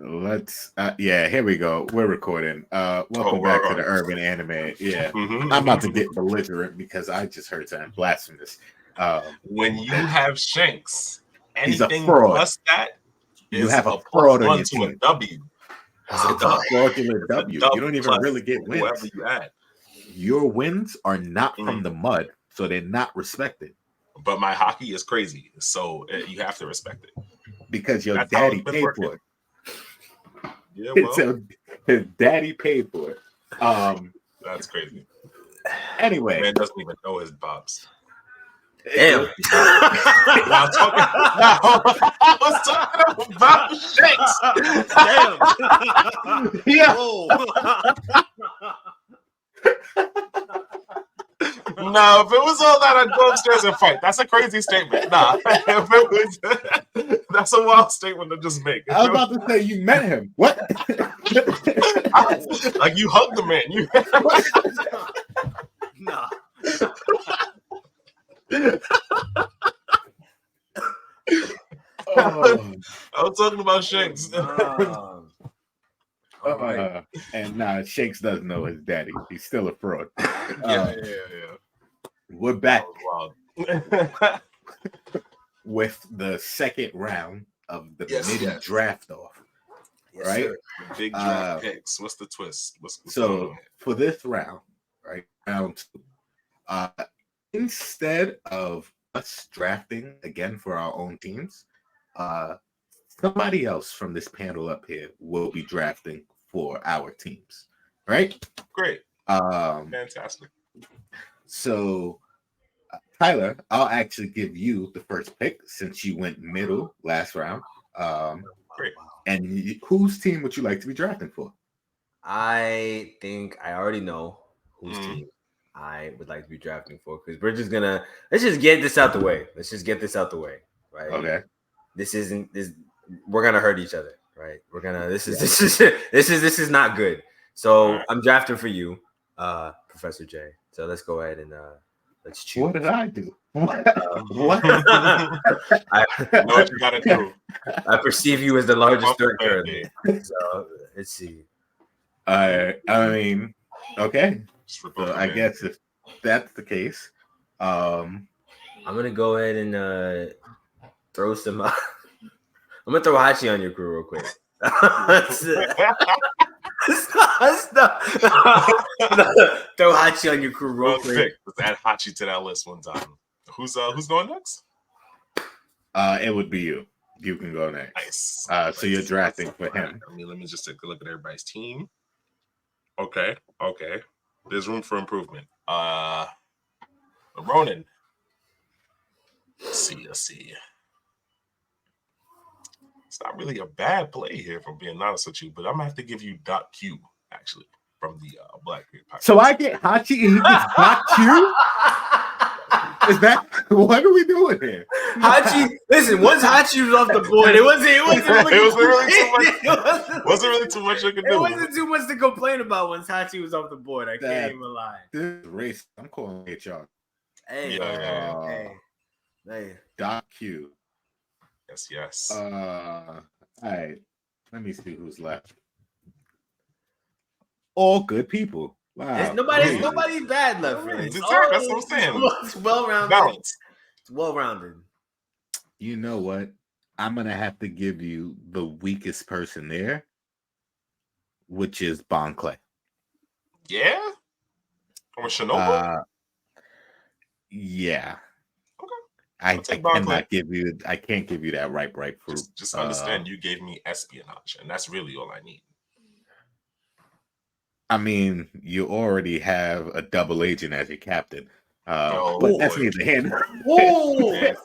Let's here we go. We're recording. Welcome we're back to the on. Urban Anime. Yeah. Mhm, I'm about to mhm. get belligerent because I just heard something blasphemous. When you have Shanks, He's a anything fraud. plus that You is have a a plus fraud on one your to a team. W. It's a It's a dub. fraudulent It's a W. dub You don't even plus really get whoever wins. you add. Your wins are not from Mhm. the mud, so they're not respected. But my hockey is crazy, so you have to respect it. Because your That's how daddy it's been paid working. for it. Yeah, well, So his daddy paid for it. that's crazy. Anyway. Man doesn't even know his bobs. Damn. I was talking about Shanks. Damn. Yeah. No, if it was all that, I'd go upstairs and fight. That's a crazy statement. Nah, if it was, that's a wild statement to just make. I was about to say you met him. What? Like you hugged the man. You Nah. I was talking about Shanks. And Shakes doesn't know his daddy. He's still a fraud. Yeah. We're back Wild. with the second round of the mini Yes. draft off. Yes, right? sir. Big draft picks. What's the twist? What's So going on here? for this round, right? Round two, instead of us drafting again for our own teams, somebody else from this panel up here will be drafting for our teams. Right? Great. Fantastic. So Tyler, I'll actually give you the first pick since you went middle last round. Great. And whose team would you like to be drafting for? I think I already know whose team I would like to be drafting for because we're just gonna let's just get this out the way. Right? Okay. We're gonna hurt each other, right? This is not good. So right. I'm drafting for you, Professor J. So let's go ahead and let's choose. What did I do? What? I know what you gotta do. I perceive you as the largest third currently. So let's see. I mean, okay. So I guess if that's the case, I'm gonna go ahead and throw some. I'm gonna throw Hachi on your crew real quick. Throw Hachi on your crew real quick. Let's add Hachi to that list one time. Who's going next? It would be you. You can go next. Nice. So you're drafting for him. Let me just take a look at everybody's team. Okay. There's room for improvement. Ronan. Let's see. It's not really a bad play here, if I'm being honest with you, but I'm gonna have to give you Doc Q actually from the Blackbeard Pirates. So I get Hachi and he gets Doc Q? Is that what are we doing here? Hachi, listen. Once Hachi was off the board, it wasn't really too much I could do. It wasn't too much to complain about once Hachi was off the board. I can't even lie. This is racist. I'm calling HR. Hey. Doc Q. Yes. All right. Let me see who's left. All good people. Wow. Nobody's bad left. Really. That's what I'm saying. It's well-rounded. Balance. It's well-rounded. You know what? I'm gonna have to give you the weakest person there, which is Bon Clay. Yeah. Or Shinobu. Yeah. Okay. I can't give you that ripe fruit. Just understand you gave me espionage, and that's really all I need. I mean, you already have a double agent as your captain. But that's neither here nor there.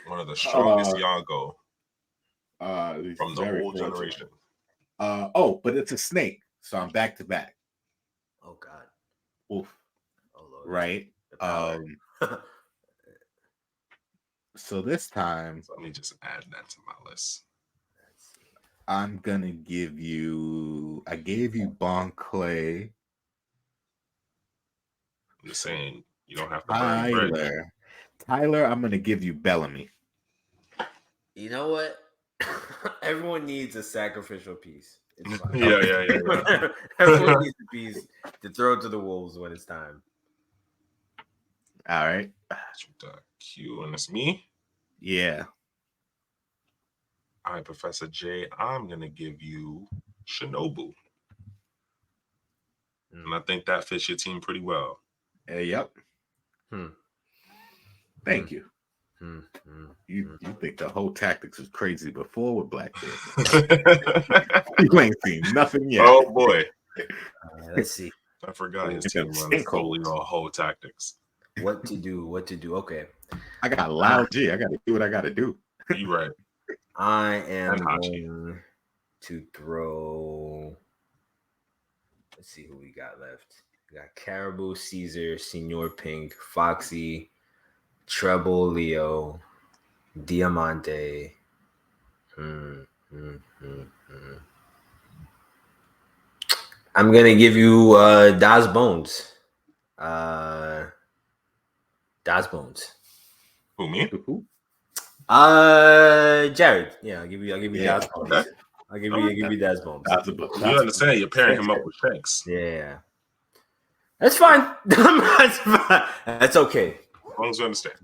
One of the strongest Yongo from the old generation. But it's a snake, so I'm back to back. Oh God. Oof. Oh Lord. Right. So this time, let me just add that to my list. I'm gonna give you. I gave you Bon Clay. I'm just saying you don't have to burn bread. Tyler, I'm gonna give you Bellamy. You know what? Everyone needs a sacrificial piece. It's fine. Yeah. Everyone needs a piece to throw to the wolves when it's time. All right. Q, and it's me. Yeah. All right, Professor J, I'm going to give you Shinobu. And I think that fits your team pretty well. Yep. Thank you. Hmm. You think the whole tactics was crazy before with Blackbeard. You ain't seen nothing yet. Oh, boy. Let's see. I forgot his It's team a runs sinkhole. totally on whole tactics. What to do? Okay. I got loud G. I got to do what I got to do. You right. I am And Hachi. going to throw. Let's see who we got left. We got Caribou, Caesar, Senor Pink, Foxy, Treble, Leo, Diamante. I'm gonna give you Das Bones. Das Bones. Who, me? Who? Jared. Yeah, I'll give you Yeah, Das Bones. okay. I'll give you Das Bones. You understand? You're pairing him up with Shanks. Yeah. That's fine. That's fine. That's okay. As long as you understand.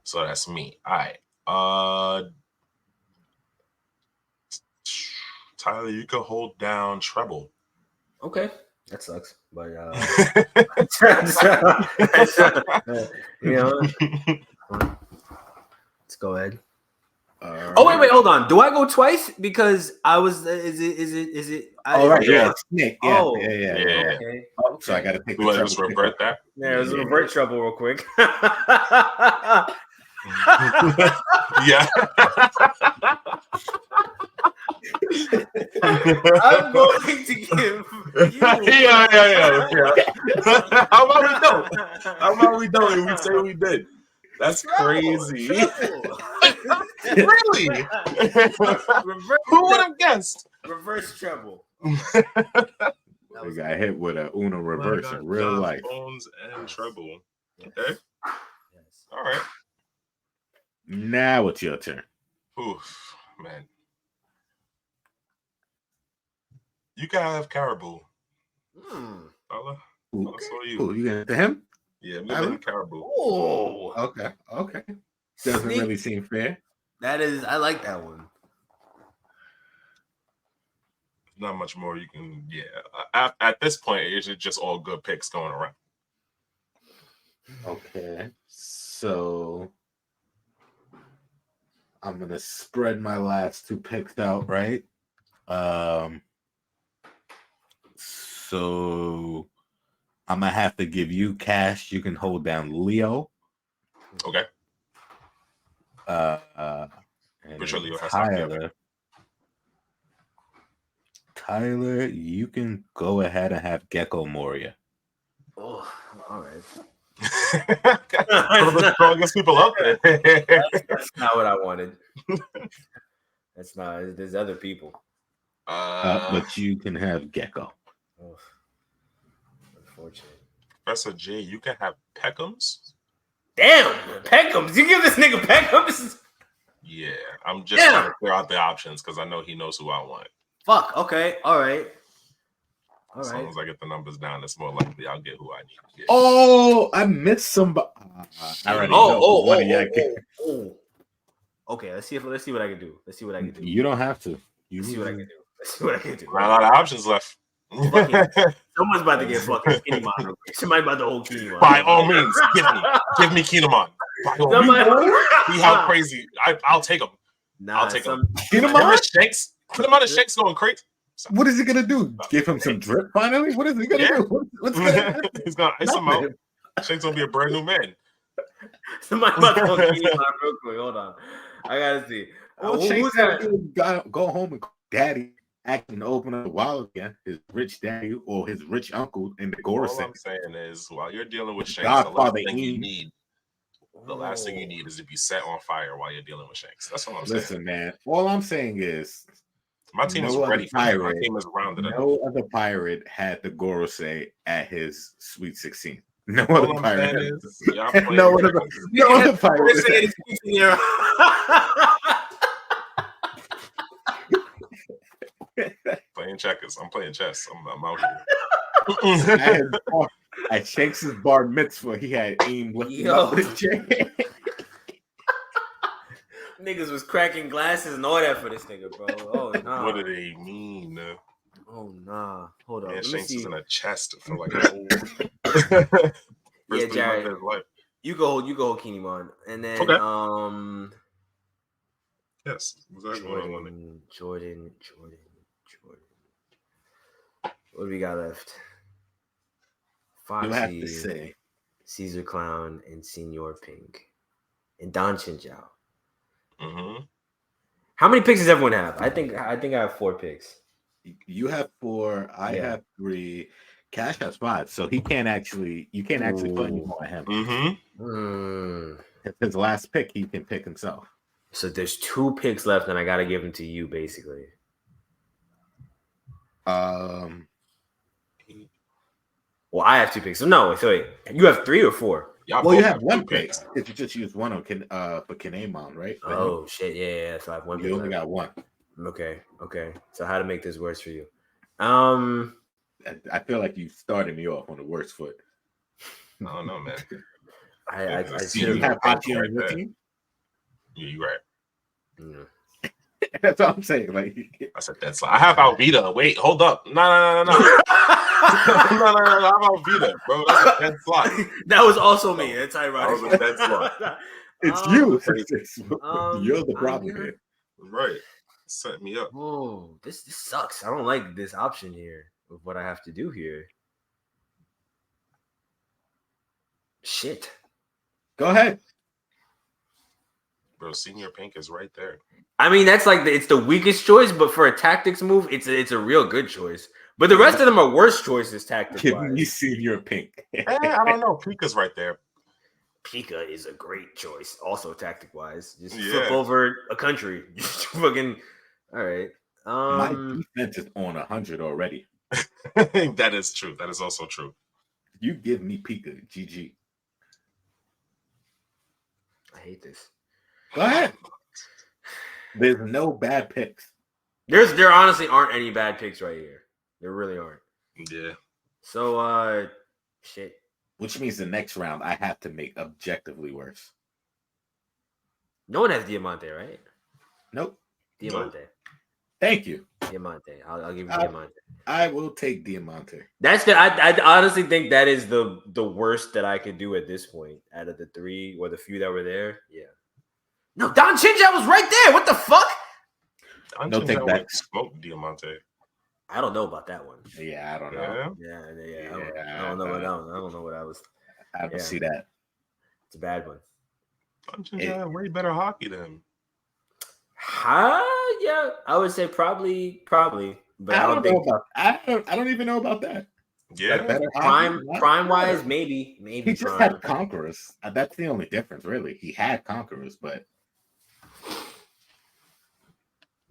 So that's me. All right. Tyler, you can hold down treble. Okay. That sucks. But let's go ahead. Oh wait, hold on. Do I go twice? Because I was. Is it? All right. Yeah. Yeah. Yeah. Okay. So I got to take You the want to just revert that? Yeah, let's revert trouble real quick. Yeah. I'm going to give you. Yeah. How about we don't? And we say we did. That's crazy. Really? Who would have guessed? Reverse treble. We got hit with a Uno reverse in real life. Bones and treble. Okay. Yes. All right. Now it's your turn. Oof, man. You can have Caribou. Fella. Okay. Saw you. Ooh, you got to him? Yeah, moving Caribou. Oh. Okay. Doesn't really seem fair. That is, I like that one. Not much more you can. Yeah. At this point, it's just all good picks going around. Okay. So I'm gonna spread my last two picks out, right? So I'm gonna have to give you cash. You can hold down Leo. Okay. And sure Leo has Tyler, you can go ahead and have Gecko Moria. Oh, all right. One of the strongest people out there. That's not what I wanted. That's not. There's other people. But you can have Gecko. Oh, unfortunate. Professor J, you can have Peckham's. Damn, Peckham's. You give this nigga Peckham's? Yeah, I'm just trying to clear out the options because I know he knows who I want. Fuck. Okay. All right. As long as I get the numbers down, it's more likely I'll get who I need to get. Oh, I missed somebody. I already know. Okay, let's see what I can do. You don't have to. Let's see what I can do. Not a lot of options left. Someone's about to get fucking Kinemon real quick. Somebody about to hold Kinemon. By all means, give me Kinemon. By all means. See how crazy. I'll take him. I'll take him. Kinemon? Shanks. Kinemon and Shanks going crazy. What is he gonna do? Give him some drip finally? What is he gonna do? What's gonna happen? He's gonna ice him out. Shanks gonna be a brand new man. Somebody about to hold Kinemon real quick. Hold on. I gotta see. Shanks gotta go home and daddy acting to open up the wallet again. His rich daddy or his rich uncle in the Gorison. All I'm saying is, while you're dealing with Shanks, the last thing you need is to be set on fire while you're dealing with Shanks. That's what I'm saying. Listen, man. All I'm saying is my team is ready for it. My team is rounded up. No other pirate had the Gorosei at his Sweet 16. No All other I'm pirate. saying is, y'all playing No other. checkers. No other pirate. Playing checkers. I'm playing chess. I'm out here. At Shakespeare's bar mitzvah, he had Aim lifting Yo. up with his chair. Niggas was cracking glasses and all that for this nigga, bro. Oh nah. What do they mean? Oh nah. Hold on. Man, Let me Shanks see. is in a chest for like a whole. Yeah, First 3 months Jared. of his life. You go hold Keenimon. And then Okay. Yes. Exactly what I wanted. Jordan. What do we got left? You have to Foxy, say. Caesar Clown, and Senior Pink. And Don Chinjiao. Mm-hmm. How many picks does everyone have? I think I have 4 picks. You have 4. I have 3. Cash has 5, so he can't actually. You can't actually put any more on him. Mm-hmm. His last pick, he can pick himself. So there's 2 picks left, and I gotta give them to you, basically. Well, I have 2 picks. So no, so wait, you have 3 or 4? Well, you have 1 pick. If you just use 1 on for Kinemon, right? Oh shit, yeah. So I have 1 pick. You only got 1. Okay. So how to make this worse for you? I feel like you started me off on the worst foot. I don't know, man. I see you have Hachi on your team. Yeah, you're right. Yeah. That's what I'm saying. Like I said that's. I have Alvita. Wait, hold up. No. no. No, I have Alvita, bro. That's a dead slot. That was also me. That's ironic. That was a dead slot. It's you. You're the I'm problem good. here. Right. Set me up. Oh, this sucks. I don't like this option here with what I have to do here. Shit. Go ahead. Bro, Senior Pink is right there. I mean, that's like it's the weakest choice, but for a tactics move, it's a real good choice. But the rest of them are worse choices tactics Give wise. me Senior Pink. I don't know. Pika's right there. Pika is a great choice, also tactic wise. Just flip over a country. Just fucking all right. My defense is on 100 already. That is true. That is also true. You give me Pika, GG. I hate this. Go ahead. There's no bad picks. There honestly aren't any bad picks right here. There really aren't. Yeah. So shit. Which means the next round I have to make objectively worse. No one has Diamante, right? Nope. Diamante. Nope. Thank you. Diamante. I'll give you Diamante. I will take Diamante. That's the. I honestly think that is the worst that I could do at this point out of the 3 or the few that were there. Yeah. No, Don Chinjiao was right there. What the fuck? No take back. Smoke Diamante. I don't know about that one. Yeah, I don't know. Yeah. I don't know what I don't know what I was. I don't see that. It's a bad one. Don Chinjiao way better hockey than him. Yeah, I would say probably, but I don't think. I don't even know about that. Yeah, prime wise, maybe. He just had Conquerors. That's the only difference, really. He had Conquerors, but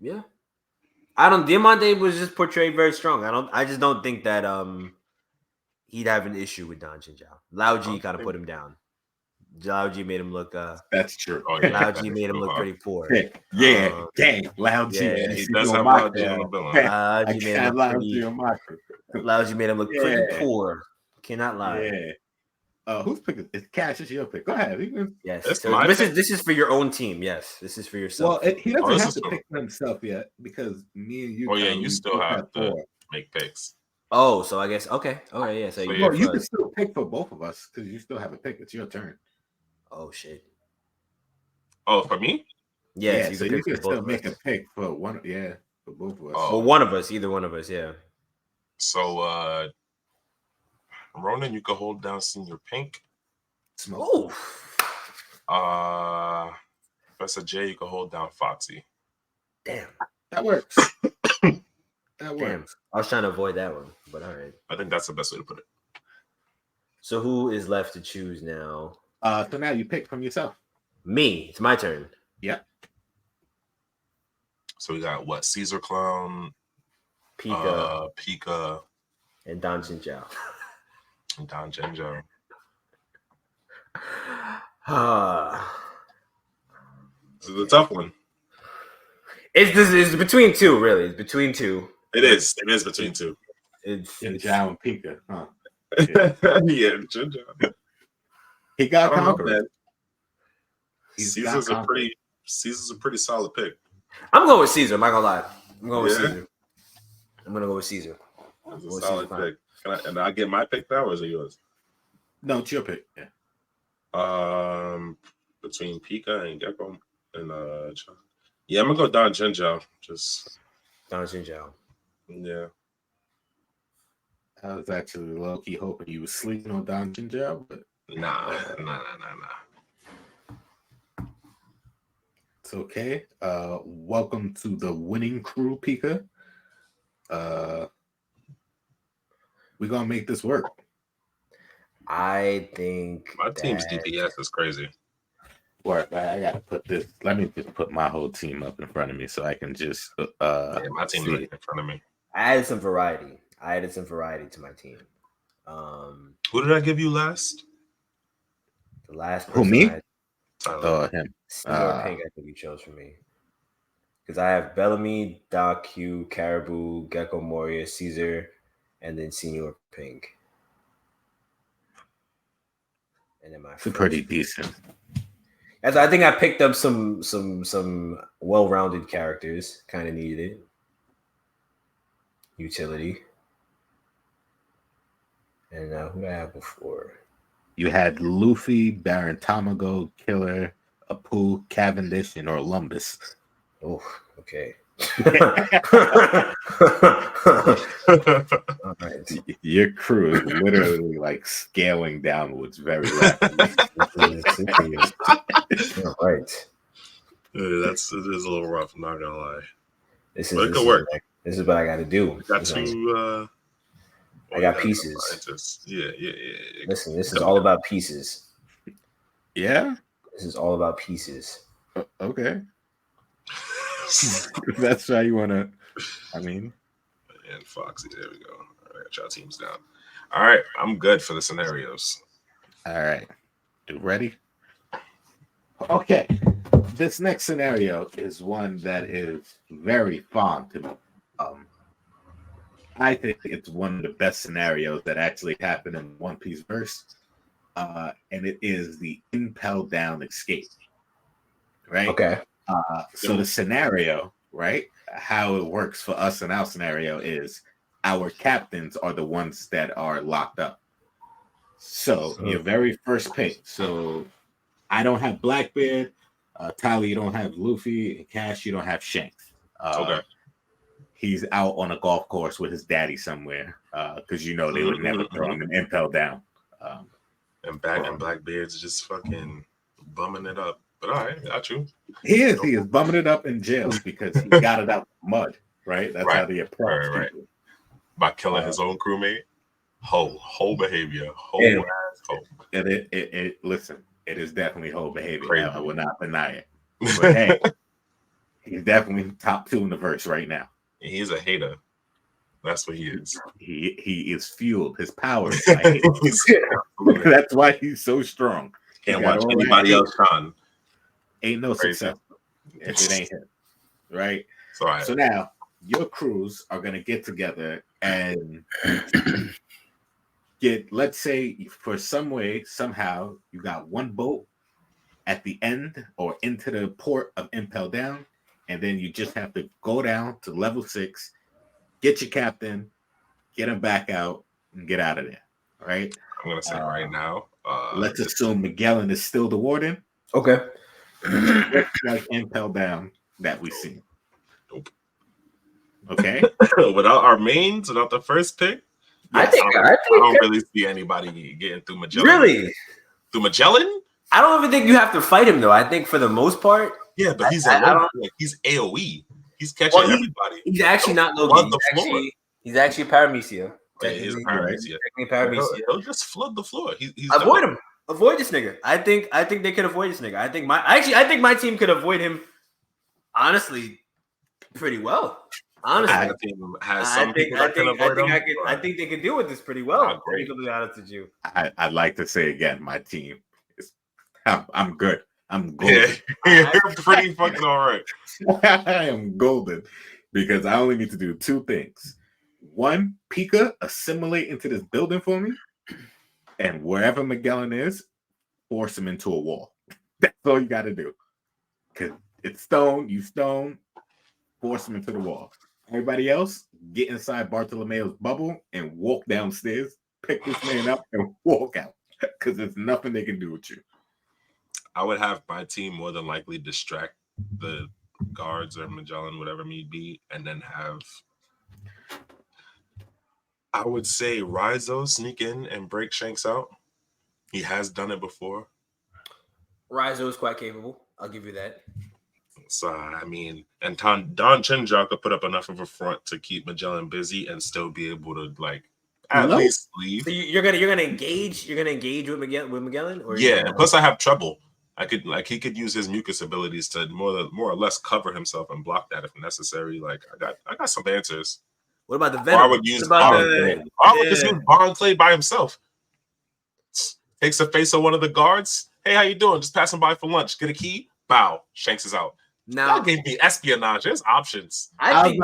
yeah, Diamante was just portrayed very strong. I just don't think that he'd have an issue with Don Chinjiao. Lao G kind of put him down. Lao G made him look. That's true. Lao G made him look pretty poor. Yeah, dang. Lao G. Yeah, he does have Lao G on the bill. Lao G made him look pretty poor. Cannot lie. Yeah. Who's picking? It's Cash. It's your pick. Go ahead. Yes. So this is for your own team. Yes, this is for yourself. Well, he doesn't have to pick for himself yet because me and you. Oh yeah, you still have to make picks. Oh, so I guess okay. All right, yeah. So you can still pick for both of us because you still have a pick. It's your turn. Oh shit. Oh, for me? Yes, so you can still make a pick for one. Yeah, for both of us. Well, one of us, either one of us. Yeah. So, Ronan, you can hold down Senior Pink. Oh. Professor J, you can hold down Foxy. Damn. That works. That works. Damn. I was trying to avoid that one, but all right. I think that's the best way to put it. So who is left to choose now? So now you pick from yourself. Me. It's my turn. Yep. So we got what? Caesar Clown, Pika, Pika, and Don Chinjiao. And Don Chinjiao. This is a tough one. It's between two, really. It's between two. It is. It is between two. It's Jinjao and Pika, huh? Yeah, Ginger. He got I don't know, conquered. man. He's Caesar's got a pretty solid pick. I'm going with Caesar. I'm not gonna lie. I'm going with Yeah? Caesar. I'm gonna go with Caesar. That's a Well, solid Caesar's pick. And I get my pick now, or is it yours? No, it's your pick. Yeah. Between Pika and Gecko and yeah, I'm gonna go Don Jinjao. Just Don Jinjao. yeah. I was actually low key hoping you was sleeping on Don Jinjao, but Nah. it's okay. Welcome to the winning crew, Pika. We're gonna make this work. I think My team's DPS is crazy. Work. I gotta put this. Let me just put my whole team up in front of me so I can just Yeah, my team's see. right in front of me. I added some variety. to my team. Who did I give you last? The last Who, person me? I Tyler. Him. Senior Pink, I think you chose for me. Because I have Bellamy, Doc Q, Caribou, Gecko Moria, Caesar, and then Senior Pink. And then my It's pretty decent. As I think I picked up some well-rounded characters. Kind of needed it. Utility. And who did I have before? You had Luffy, Baron Tamago, Killer, Apu, Cavendish, and Orlumbus. Oh, okay. All right. Your crew is literally like scaling downwards very rapidly. All right. It is a little rough, I'm not gonna lie. This But it could work. This is what I got to do. Got two I got pieces. Yeah. Listen, this is all about pieces. Yeah? This is all about pieces. Okay. That's how you want to, I mean. And Foxy, there we go. All right, got y'all teams down. All right, I'm good for the scenarios. All right. You ready? Okay. This next scenario is one that is very fond to me. I think it's one of the best scenarios that actually happened in One Piece verse. And it is the Impel Down escape. Right? Okay. So the scenario, right? How it works for us in our scenario is our captains are the ones that are locked up. So your very first pick. So I don't have Blackbeard. Tyler, you don't have Luffy. And Cash, you don't have Shanks. Okay. He's out on a golf course with his daddy somewhere because they would never throw him an Impel Down. And Blackbeard's just fucking bumming it up. But all right, got you. He is bumming it up in jail because he got it out of the mud, right? That's how they approach people. By killing his own crewmate. Whole behavior. Whole asshole. Listen, it is definitely whole behavior. Crazy. I will not deny it. But hey, he's definitely top 2 in the verse right now. He's a hater. That's what he is. He is fueled. His power is by hate. That's why he's so strong. Can't watch anybody else shine. Ain't no Crazy. success if it ain't him, right? Right. So now your crews are gonna get together and let's say for some way, somehow you got one boat at the end or into the port of Impel Down, and then you just have to go down to level 6, get your captain, get him back out, and get out of there. Right? I'm gonna say right now. Let's assume Magellan is still the warden. Okay. Like Impel Down that we see. Nope. Okay. Without our mains, without the first pick, Yes, I don't really see anybody getting through Magellan. Really? Through Magellan? I don't even think you have to fight him though. I think for the most part. Yeah, but he's he's AOE. He's catching everybody. He's actually not Loki. He's actually Paramecia. Yeah, he's a Paramecia. He'll just flood the floor. He's avoid him. Avoid this nigga. I think they could avoid this nigga. I think my team could avoid him. Honestly, pretty well. Honestly, my team has some people that can avoid him. I think they could deal with this pretty well. Great. To be honest with you, I'd like to say again, my team is I'm good. I'm golden. Yeah, you're pretty fucking all right. I am golden because I only need to do two things. One, Pika assimilate into this building for me, and wherever Magellan is, force him into a wall. That's all you got to do. Because it's stone, you stone, force him into the wall. Everybody else, get inside Bartolomeo's bubble and walk downstairs, pick this man up, and walk out. Because there's nothing they can do with you. I would have my team more than likely distract the guards or Magellan, whatever need be, and then have, I would say, Rizzo sneak in and break Shanks out. He has done it before. Rizzo is quite capable. I'll give you that. So, I mean, and Don Chinjao could put up enough of a front to keep Magellan busy and still be able to, like, at least leave. So you're gonna engage with Magellan, or yeah. Plus, I have trouble. He could use his mucus abilities to more or less cover himself and block that if necessary. Like, I got some answers. What about the Venom? I would use just use Bond Clay by himself. Takes the face of one of the guards. Hey, how you doing? Just passing by for lunch. Get a key. Bow. Shanks is out. Now that gave me espionage. There's options. I think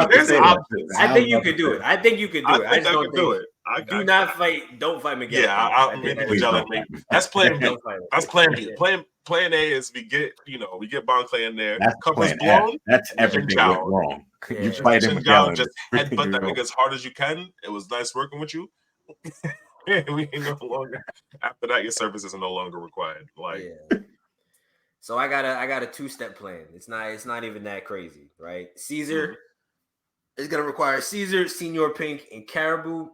you could do it. I think you could do it. I just don't do it. Don't fight Magellan. Yeah, that's plan B. That's plan B. Plan A is we get Bond Clay in there. Covers blown. That's everything went wrong. You fight him Magellan. Just headbutt that nigga as hard as you can. It was nice working with you. We no longer. After that, your services are no longer required. So I got a two-step plan. It's not even that crazy, right? Caesar is gonna require Caesar, Senior Pink, and Caribou,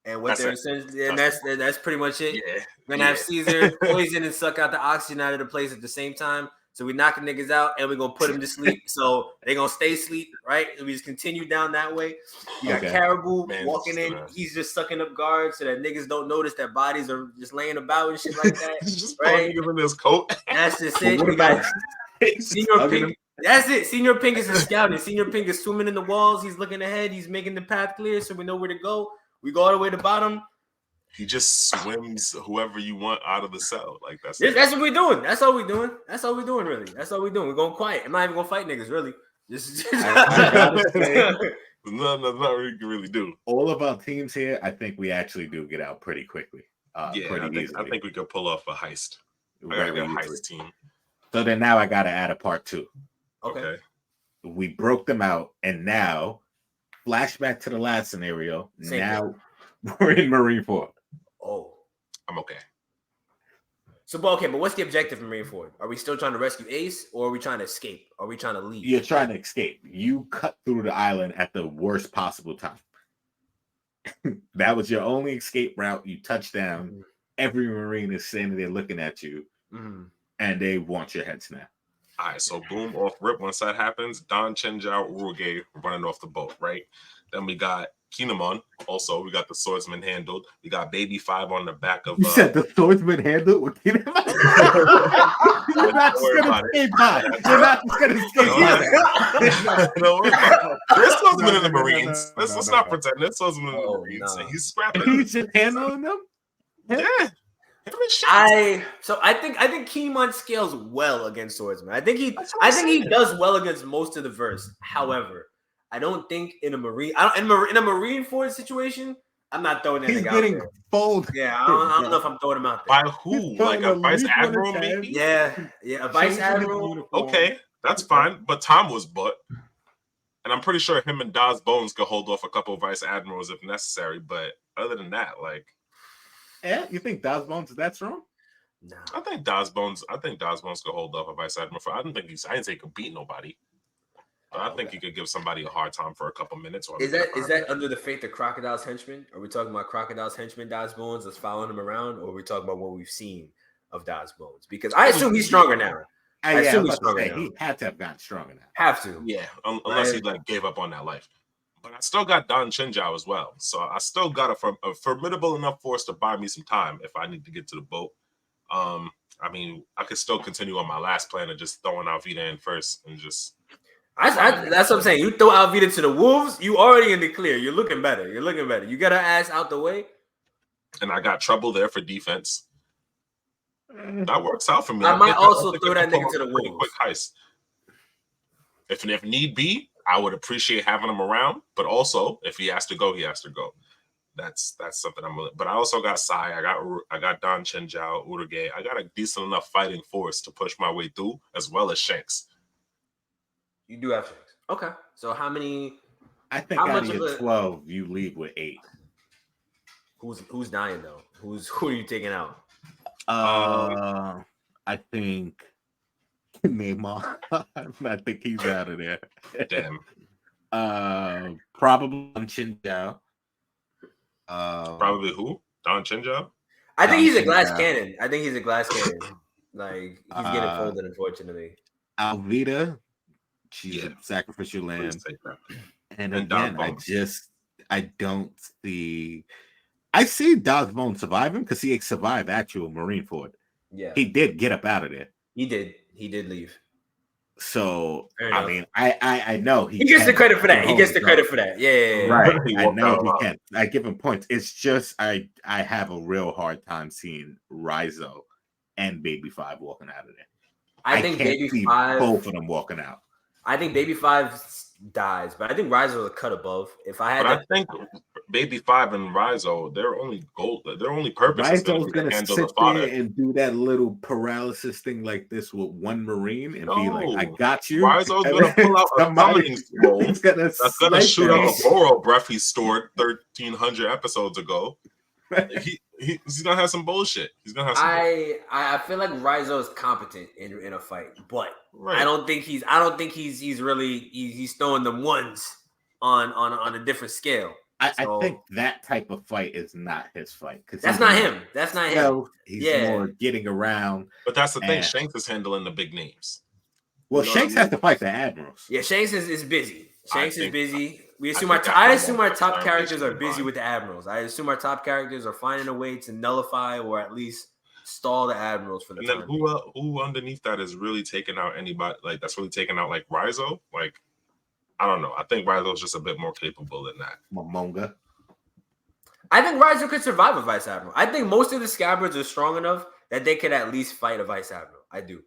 and what they're essentially, and that's pretty much it. Yeah. We're gonna have Caesar poison and suck out the oxygen out of the place at the same time. So we knocking niggas out and we're gonna put them to sleep. So they're gonna stay asleep, right? And we just continue down that way. You got Caribou walking in, he's just sucking up guards so that niggas don't notice that bodies are just laying about and shit like that. Just right? Giving this coat. That's just it. We got Senior Pink. That's it. Senior Pink is scouting. Senior Pink is swimming in the walls. He's looking ahead. He's making the path clear so we know where to go. We go all the way to the bottom. He just swims whoever you want out of the cell. Like that's what we're doing. That's all we're doing. That's all we're doing, really. That's all we're doing. We're going quiet. I'm not even gonna fight niggas, really. I gotta say, nothing we can really do. All of our teams here, I think we actually do get out pretty quickly. Pretty easily. I think we could pull off a heist. I gotta get a heist team. So then now I gotta add a part 2. Okay. We broke them out, and now flashback to the last scenario. We're in Marineford. Oh, I'm okay. So, but what's the objective in Marineford? Are we still trying to rescue Ace, or are we trying to escape? Are we trying to leave? You're trying to escape. You cut through the island at the worst possible time. That was your only escape route. You touched down. Mm-hmm. Every Marine is standing there looking at you, and they want your head snap. All right, so boom, off rip. Once that happens, Don Chinjao, Uruge running off the boat, right? Then we got Kinemon. Also, we got the swordsman handled. We got Baby 5 on the back of. You said the swordsman handled with Kinemon? You're not just gonna skate by. You're not just gonna skate by. There's swordsman in the Marines. Let's not pretend. There's swordsman in the Marines. No. He's scrapping. He's just handling them. Yeah. I think Kinemon scales well against swordsman. I think he does well against most of the verse. However, I don't think in a Marineford situation, I'm not throwing that nigga out there. He's getting folded. Yeah, I don't know if I'm throwing him out there. By who? Like a vice admiral, maybe? Yeah, a vice admiral. Okay, that's fine. But Tom was butt. And I'm pretty sure him and Daz Bones could hold off a couple of vice admirals if necessary. But other than that, like... Yeah, you think Daz Bones is that strong? No. I think Daz Bones could hold off a vice admiral. I didn't say he could beat nobody. But I think he could give somebody a hard time for a couple minutes. Is that under the faith of Crocodile's henchmen? Are we talking about Crocodile's henchmen, Daz Bones, that's following him around, or are we talking about what we've seen of Daz Bones? Because I assume he's stronger now. I assume he's stronger now. He had to have gotten stronger now. Have to. Yeah, unless he gave up on that life. But I still got Don Chinjao as well. So I still got a formidable enough force to buy me some time if I need to get to the boat. I mean, I could still continue on my last plan of just throwing Alvida in first and just... that's what I'm saying. You throw Alvida to the Wolves, you already in the clear. You're looking better. You got her ass out the way. And I got trouble there for defense. That works out for me. I might also think throw I that can nigga pull to the off a pretty quick wolves. heist. If need be, I would appreciate having him around. But also, if he has to go, he has to go. That's something I'm. But I also got Sai. I got Don Chenjiao, Urage. I got a decent enough fighting force to push my way through, as well as Shanks. You do have Shanks. Okay. So how many? I think How out much of of your a 12, you leave with 8. who's dying though? Who are you taking out? I think Neymar. I think he's out of there. Damn. Probably Chinjao. Probably who? Don Chenjiao? I think Don he's a glass Chenjiao. cannon. I think he's a glass cannon. Like he's getting Uh, folded, unfortunately. Alvita, she's Yeah. a sacrificial Please lamb. take that. And And Dog again, Bones. I don't see. I see Dog's Bone surviving because he survived actual Marineford. Yeah, He did get up out of there. he did. He did leave. So Fair I enough. mean, I know He gets the can credit for that. He hold gets the his credit own. for that. Yeah. Right. He I walked know out he loud. can. I give him points. It's just I have a real hard time seeing Rizzo and Baby Five walking out of there. I think can't Baby see Five. both of them walking out. I think Baby Five dies, but I think Rise was a cut above. If I had But to, I think Baby Five and Rizzo, their only purpose is going Rizzo's to be gonna to handle sit the fodder. there and do that little paralysis thing like this with one Marine and be like, "I No. got you." Rizzo's And going to then pull out a summoning scroll He's gonna that's going to snipe shoot them. out a Boro breath he stored 1,300 episodes ago. He's going to have some bullshit. He's going to have some bullshit. I feel like Rizzo is competent in a fight, but Right. I don't think he's really he's throwing them ones on a different scale. I think that type of fight is not his fight because that's not him. That's not him. He's more getting around. But that's the thing. Shanks is handling the big names. Well, You know what Shanks I mean? has to fight the admirals. Yeah, Shanks is busy. Shanks is busy. We assume think I that's assume the our most top concern characters are basically busy mine. with the admirals. I assume our top characters are finding a way to nullify or at least stall the admirals for the And then time. who underneath that is really taking out anybody like that's really taking out like Rizzo? Like I don't know. I think Rizzo's just a bit more capable than that. Momonga. I think Rizzo could survive a vice admiral. I think most of the scabbards are strong enough that they could at least fight a vice admiral. I do.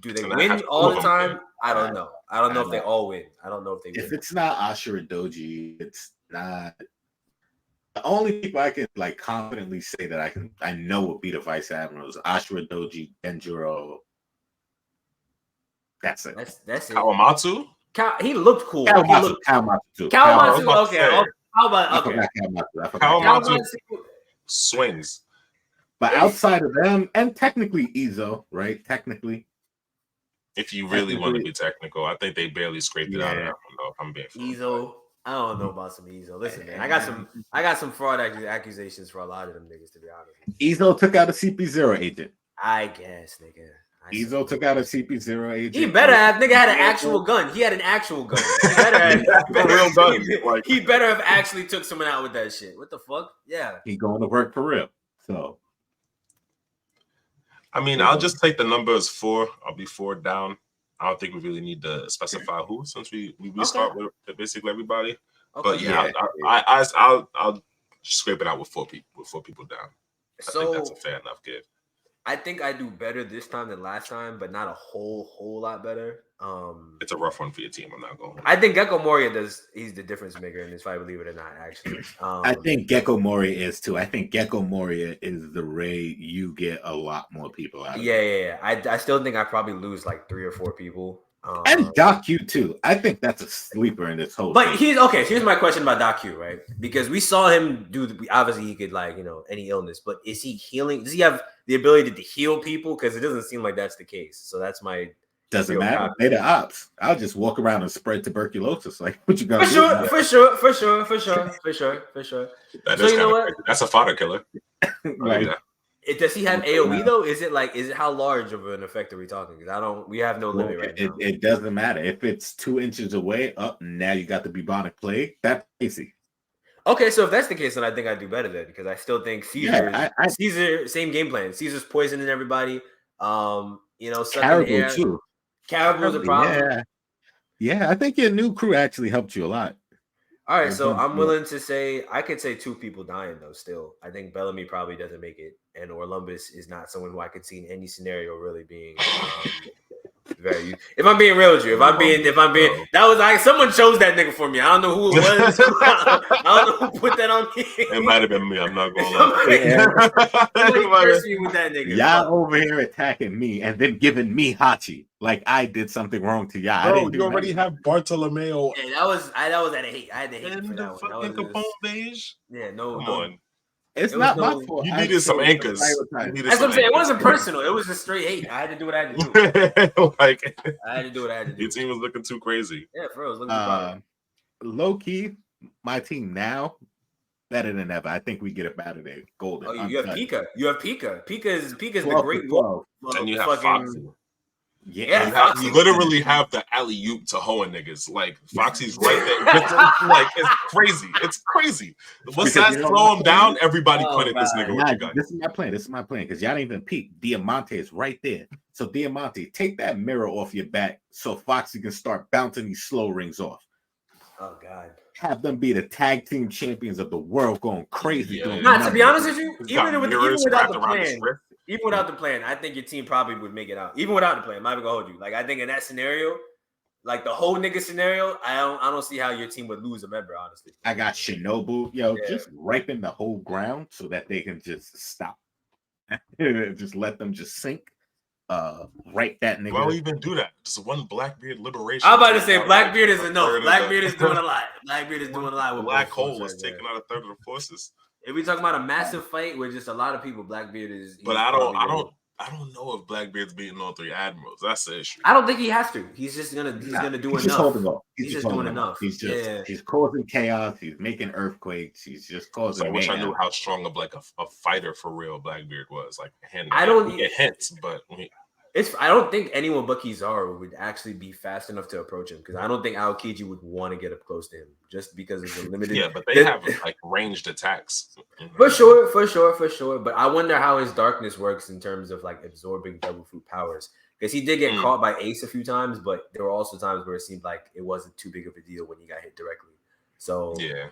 Do they And I win have all two the of them time? win. I don't know. I don't know if they know. all win. I don't know if they If win. it's not Ashura Doji, it's not. The only people I can like confidently say that I know would be the vice admirals: Ashura Doji, Denjiro. That's it. That's it. Kawamatsu? He looked cool. Kawamatsu too. Kawamatsu. about to Okay. say. How about I okay? forgot Kawamatsu. I forgot Kawamatsu Kawamatsu. swings. But outside of them, and technically Izo, right? Technically, If you really want to be technical, I think they barely scraped it out of that one, though. If I'm being fair. Izo. I don't know about some Izo. Listen, man, I got some fraud accusations for a lot of them niggas, to be honest. Izo took out a CP0 agent. I guess, nigga. Izo took out a CP0 agent. He better have nigga had an actual gun. He had an actual gun. He better have a real gun. Like, he better have actually took someone out with that shit. What the fuck? Yeah. He going to work for real. So I mean, I'll just take the number as 4. I'll be 4 down. I don't think we really need to specify who, since we start with basically everybody. Okay. But yeah, I'll scrape it out with 4 people. With 4 people down. I think that's a fair enough give. I think I do better this time than last time, but not a whole lot better. It's a rough one for your team. I'm not going. I think Gecko Moria he's the difference maker in this fight, believe it or not, actually. I think Gecko Moria is too. I think Gecko Moria is the Ray you get a lot more people out of. Yeah. I still think I probably lose like 3 or 4 people. And Doc Q too. I think that's a sleeper in this whole But thing. here's my question about Doc Q, right? Because we saw him obviously he could any illness, but is he healing? Does he have the ability to heal people? Because it doesn't seem like that's the case. So that's my doesn't matter. They the ops. I'll just walk around and spread tuberculosis. Like what you gonna do? For sure. That is kind of crazy. That's a fodder killer. Right. Does he have AOE though? Is it how large of an effect are we talking? Because we have no limit right now. It doesn't matter if it's 2 inches away. Up now, you got the bubonic plague. That's easy. Okay, so if that's the case, then I think I do better then because I still think Caesar. Caesar, same game plan. Caesar's poisoning everybody. Caribou too. Caribou's a problem. Yeah. I think your new crew actually helped you a lot. All right, so I'm willing to say I could say 2 people dying though. Still, I think Bellamy probably doesn't make it, and Orlumbus is not someone who I could see in any scenario really being very. If I'm being real with you, if I'm being, that was like someone chose that nigga for me. I don't know who it was. I don't know who put that on me. It might have been me. I'm not gonna lie. Somebody cursed me with that nigga. Y'all over here attacking me and then giving me Hachi like I did something wrong to y'all. Bro, you already have Bartolomeo. Yeah, that was at a hate. I had to hate And for the that one. fucking That was Capone beige. Yeah, Come on. It's not my fault. You needed some anchors. That's what I'm saying. It wasn't personal. It was just straight hate. I had to do what I had to do. Like, I had to do what I had to do. Your team was looking too crazy. Yeah, for real. It was looking too low key, my team now better than ever. I think we get it out of there. Golden. Oh, you have Pika. You have Pika. Pika is the great and you have Foxy. Yeah, you literally have the alley oop to Hoenn niggas. Like Foxy's right there. Like it's crazy. It's crazy. Once that slow him down, everybody pointed this nigga. What you got? This is my plan. Because y'all didn't even peek. Diamante is right there. So Diamante, take that mirror off your back so Foxy can start bouncing these slow rings off. Oh God. Have them be the tag team champions of the world, going crazy. Nah, to be honest with you, even without the plan. Even without the plan, I think your team probably would make it out. Even without the plan, I'm not even gonna hold you. Like I think in that scenario, like the whole nigga scenario, I don't see how your team would lose a member. Honestly, I got Shinobu, just ripen the whole ground so that they can just stop, just let them just sink. Right, that nigga. Why even do that? Just one Blackbeard liberation. I'm about to say Blackbeard is enough. Blackbeard is doing a lot. Blackbeard is doing a lot. With Black Hole is taking out a third of the forces. If we talking about a massive fight with just a lot of people, Blackbeard is. But I don't know if Blackbeard's beating all three admirals. That's the issue. I don't think he has to. He's gonna do enough. Just holding on. He's just doing enough. He's causing chaos. He's making earthquakes. He's just causing. I wish I knew how strong of like a fighter for real Blackbeard was. Like I don't get hints, but. I don't think anyone but Kizaru would actually be fast enough to approach him because I don't think Aokiji would want to get up close to him just because of the limited. Yeah, but they have like ranged attacks. For sure. But I wonder how his darkness works in terms of like absorbing double fruit powers because he did get caught by Ace a few times, but there were also times where it seemed like it wasn't too big of a deal when he got hit directly. So yeah,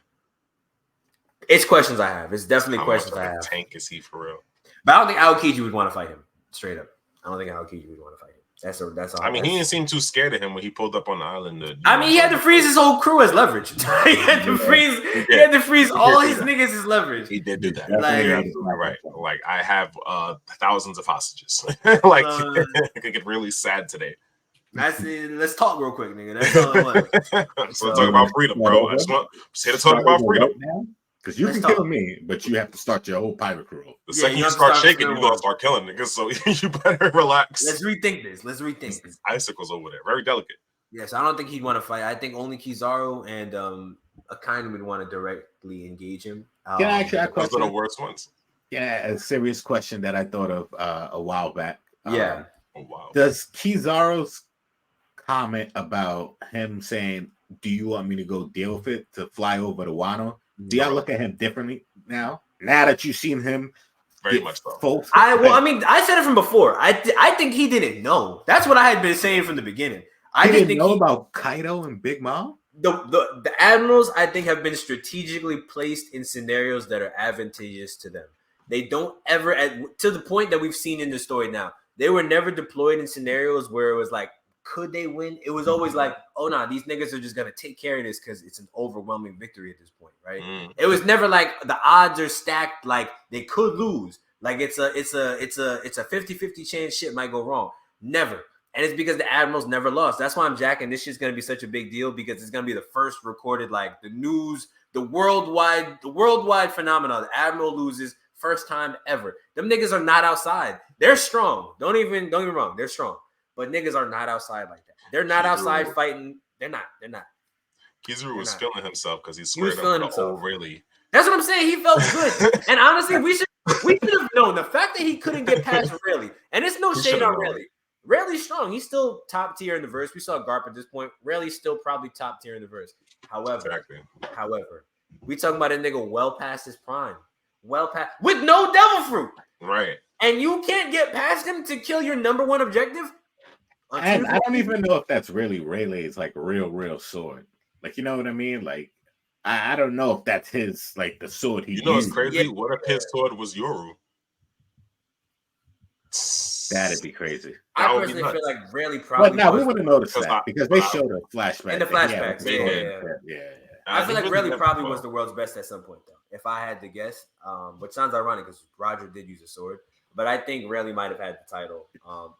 it's questions I have. It's definitely questions I have. Tank is he for real? But I don't think Aokiji would want to fight him straight up. I don't think Aokiji would want to fight him. That's all. I mean, he didn't seem too scared of him when he pulled up on the island. He had to freeze his whole crew as leverage. He had to freeze all his niggas as leverage. He did do that. Right. Like I have thousands of hostages. Like it could get really sad today. Let's talk real quick, nigga. That's all I want. So talk about freedom, bro. I just here to talk about freedom. Because you can kill me, but you have to start your whole pirate crew. The second you start shaking, you're gonna start killing niggas. So you better relax. Let's rethink this. Icicles over there, very delicate. Yes, I don't think he'd want to fight. I think only Kizaru and Akainu would want to directly engage him. Can I actually ask a question? Those are the worst ones. Yeah, a serious question that I thought of a while back. Yeah. Does Kizaru's comment about him saying, "Do you want me to go deal with it to fly over to Wano?" Do y'all look at him differently now? Now that you've seen him, very much so. I said it from before. I think he didn't know. That's what I had been saying from the beginning. I didn't know about Kaido and Big Mom. The admirals, I think, have been strategically placed in scenarios that are advantageous to them. They don't ever, to the point that we've seen in the story now, they were never deployed in scenarios where it was like, could they win? It was always like, oh no, these niggas are just gonna take care of this because it's an overwhelming victory at this point, right? It was never like the odds are stacked, like they could lose. Like it's a 50-50 chance shit might go wrong. Never. And it's because the admirals never lost. That's why I'm jacking this shit's gonna be such a big deal because it's gonna be the first recorded, like the news, the worldwide phenomenon. The admiral loses first time ever. Them niggas are not outside. They're strong. Don't get me wrong. They're strong. But niggas are not outside like that. They're not outside fighting. They're not. Kizaru was feeling himself because he squared up the old Rayleigh. That's what I'm saying. He felt good. And honestly, we should have known the fact that he couldn't get past Rayleigh. And it's no shade on Rayleigh. Rayleigh's strong. He's still top tier in the verse. We saw Garp at this point. Rayleigh's still probably top tier in the verse. However, we talking about a nigga well past his prime. Well past with no devil fruit. Right. And you can't get past him to kill your number one objective. And I don't even know if that's really Rayleigh's like real sword. Like, you know what I mean? Like, I don't know if that's his, like the sword he used. You know what's crazy? Yeah. What if his sword was Yoru? That'd be crazy. That I would be personally feel nuts. like Rayleigh probably. But now we was would have noticed Because that because they showed a flashback in the that he had with flashbacks. the Yeah, sword yeah, and shit. Yeah. I feel he like really Rayleigh did probably well. was the world's best at some point, though. If I had to guess, which sounds ironic because Roger did use a sword, but I think Rayleigh might have had the title,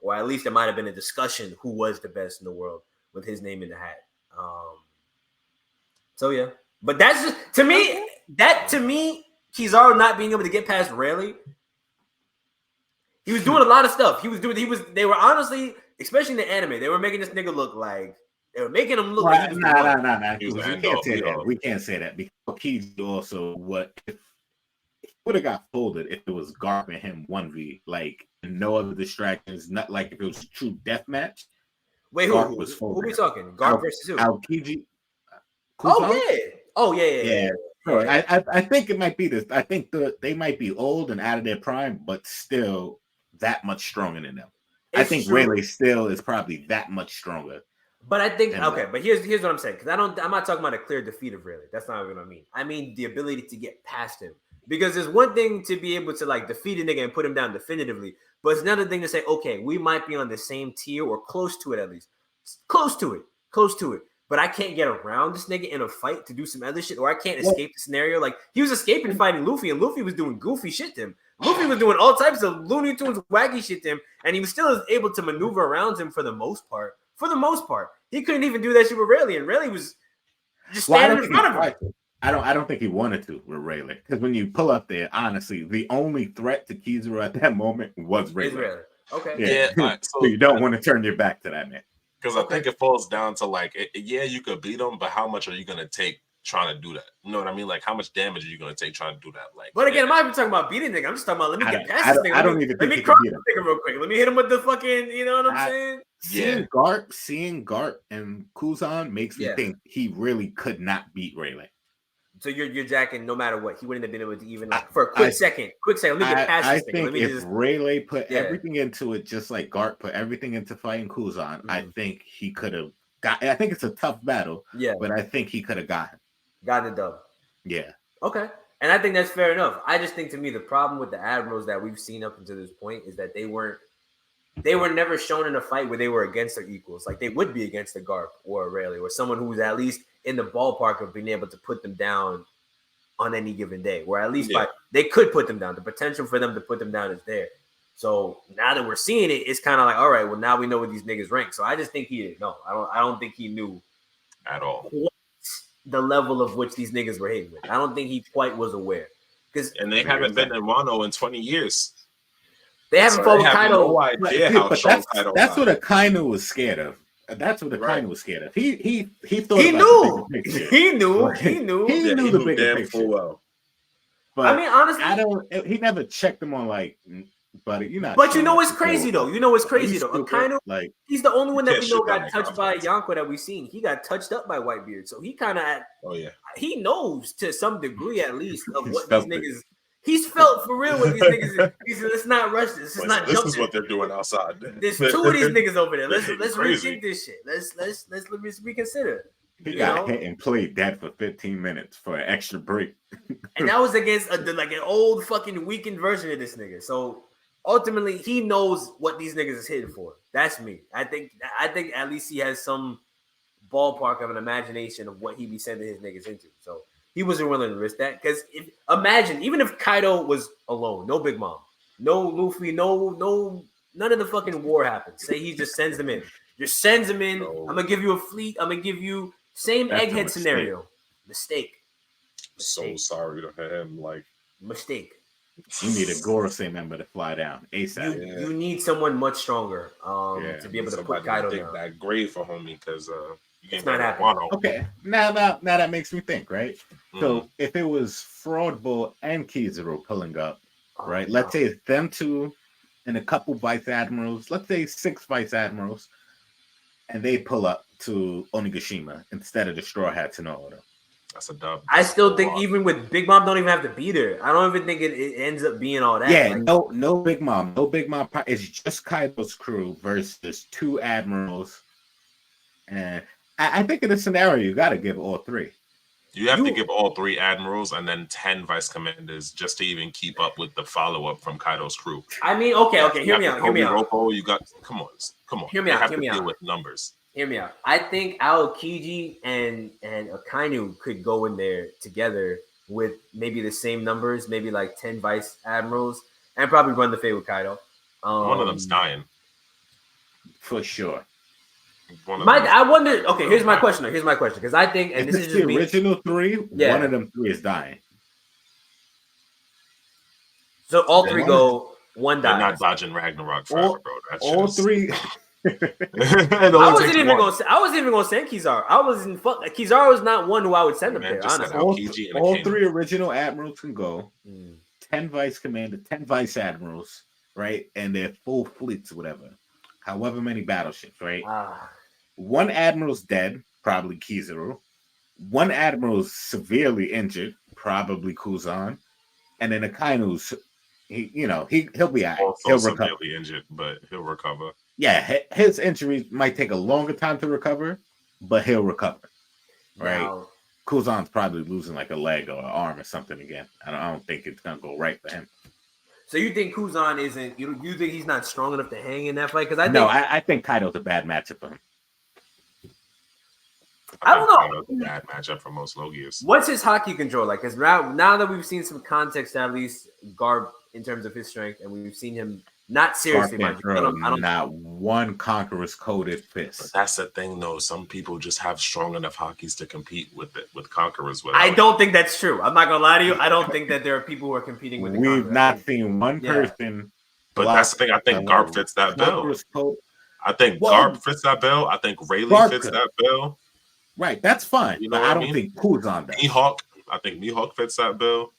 or at least there might have been a discussion who was the best in the world with his name in the hat. So yeah, but that's just to me. That to me, Kizaru not being able to get past Rayleigh. He was doing a lot of stuff. They were honestly, especially in the anime, they were making this nigga look like they were making him look like he was the one. Nah. He was We the end can't all, say be that. all. We can't say that because Keith also would have got folded if it was Garp and him 1v, like no other distractions, not like if it was a true death match. Wait, Garp was who folded. we talking? Garp versus who? Aokiji. Oh yeah. Sure. I think it might be this. I think they might be old and out of their prime, but still that much stronger than them. I think Rayleigh still is probably that much stronger. But I think but here's what I'm saying, because I'm not talking about a clear defeat of Rayleigh. That's not what I mean. I mean the ability to get past him. Because there's one thing to be able to like defeat a nigga and put him down definitively, but it's another thing to say, okay, we might be on the same tier or close to it at least. Close to it. But I can't get around this nigga in a fight to do some other shit, or I can't escape the scenario. Like he was escaping fighting Luffy, and Luffy was doing goofy shit to him. Luffy was doing all types of Looney Tunes wacky shit to him, and he was still able to maneuver around him for the most part. He couldn't even do that shit with Rayleigh, and Rayleigh was just standing in front of him. I don't think he wanted to with Rayleigh, because when you pull up there, honestly, the only thret to Kizaru at that moment was Rayleigh. Okay. Yeah. So you don't want to turn your back to that man. Because I think it falls down to like, you could beat him, but how much are you gonna take trying to do that? You know what I mean? Like, how much damage are you gonna take trying to do that? Like, but again, I'm not even talking about beating nigga. I'm just talking about let me get past this nigga. I don't even let me cross this nigga real quick. Let me hit him with the fucking, you know what I'm saying? Seeing Garp and Kuzan makes me think he really could not beat Rayleigh. So you're jacking no matter what. He wouldn't have been able to even for a quick second. Let me get past this thing. I think if Rayleigh put everything into it, just like Garp put everything into fighting Kuzan, I think he could have got. I think it's a tough battle. Yeah, but I think he could have gotten the dub. Yeah. Okay, and I think that's fair enough. I just think to me the problem with the admirals that we've seen up until this point is that they were never shown in a fight where they were against their equals. Like they would be against a Garp or a Rayleigh or someone who was at least in the ballpark of being able to put them down on any given day, where at least they could put them down. The potential for them to put them down is there. So now that we're seeing it, it's kind of like, all right, well, now we know what these niggas rank. So I just think he didn't know. I don't think he knew at all the level of which these niggas were hitting with. I don't think he quite was aware. And they haven't been in Wano in 20 years. They haven't followed Kaido. No idea how strong Kaido that's what Akainu was scared of. That's what Akainu was scared of. He thought he knew. He knew the bigger picture. Well. But I mean, honestly, he never checked them on like, buddy, you're not. But you know what's crazy though? Akainu, like he's the only one that we know got touched by Yonko that we've seen. He got touched up by Whitebeard, so he kind of, he knows to some degree at least of what these niggas. He's felt for real with these niggas. He said, "Let's not rush this. This is what they're doing outside. There's two of these niggas over there. Let's rethink this shit. Let's reconsider." He got hit and played dead for 15 minutes for an extra break, and that was against like an old fucking weakened version of this nigga. So ultimately, he knows what these niggas is hitting for. That's me. I think at least he has some ballpark of an imagination of what he be sending his niggas into. So. He wasn't willing to risk that because imagine even if Kaido was alone, no Big Mom, no Luffy, no none of the fucking war happens. Say he just sends them in, No. I'm gonna give you a fleet. I'm gonna give you same egghead scenario. Mistake. So sorry to him. Like mistake. You need a Gorosei member to fly down ASAP. You need someone much stronger to be able to put Kaido down. That grave for homie because it's not happening. Okay, now that makes me think, right? So if it was Fraud Bull and Kizaru pulling up, right? Let's say it's them two and a couple vice admirals. Let's say 6 vice admirals, and they pull up to Onigashima instead of the Straw Hats and all of them. That's a dub. I still think even with Big Mom, don't even have to be there. I don't even think it ends up being all that. Yeah, no Big Mom. It's just Kaido's crew versus 2 admirals, and I think in this scenario you got to give all 3. You have to give all 3 admirals and then 10 vice commanders just to even keep up with the follow-up from Kaido's crew. I mean, okay, hear me out. Roko, you got come on. Hear me out. Deal with numbers. Hear me out. I think Aokiji and Akainu could go in there together with maybe the same numbers, maybe like 10 vice admirals, and probably run the fade with Kaido. One of them's dying. For sure. I wonder. Okay, here's my question. Because I think, and if this is just the original 3. One of them 3 is dying. So all 3 go. One dies. They're not dodging Ragnarok forever, bro. That's all 3. I wasn't even going to send Kizaru. Kizaru was not one who I would send up there. Honestly, all 3 original admirals can go. 10 vice commander, 10 vice admirals, right? And they're full fleets, whatever. However many battleships, right? One admiral's dead, probably Kizaru. One admiral's severely injured, probably Kuzan. And then Akainu's, he'll be all right. He'll recover. Severely injured, but he'll recover. Yeah, his injuries might take a longer time to recover, but he'll recover. Right? Now, Kuzan's probably losing like a leg or an arm or something again. I don't think it's gonna go right for him. So you think Kuzan isn't? You think he's not strong enough to hang in that fight? Because I think Kaido's a bad matchup for him. I don't know. Kaido's a bad matchup for most Logias. What's his Haki control like? Because now that we've seen some context, at least Garb in terms of his strength, and we've seen him not seriously. I don't not one Conqueror's coded fist. But that's the thing, though. Some people just have strong enough Hakis to compete with Conquerors. I don't think that's true. I'm not gonna lie to you. I don't think that there are people who are competing with. We've not seen one person. But that's the thing. I think Garb fits that bill. I think Garb fits that bill. I think Rayleigh fits that bill. Right, that's fine. You know, but I don't think Kuzan does. I think Mihawk fits that bill.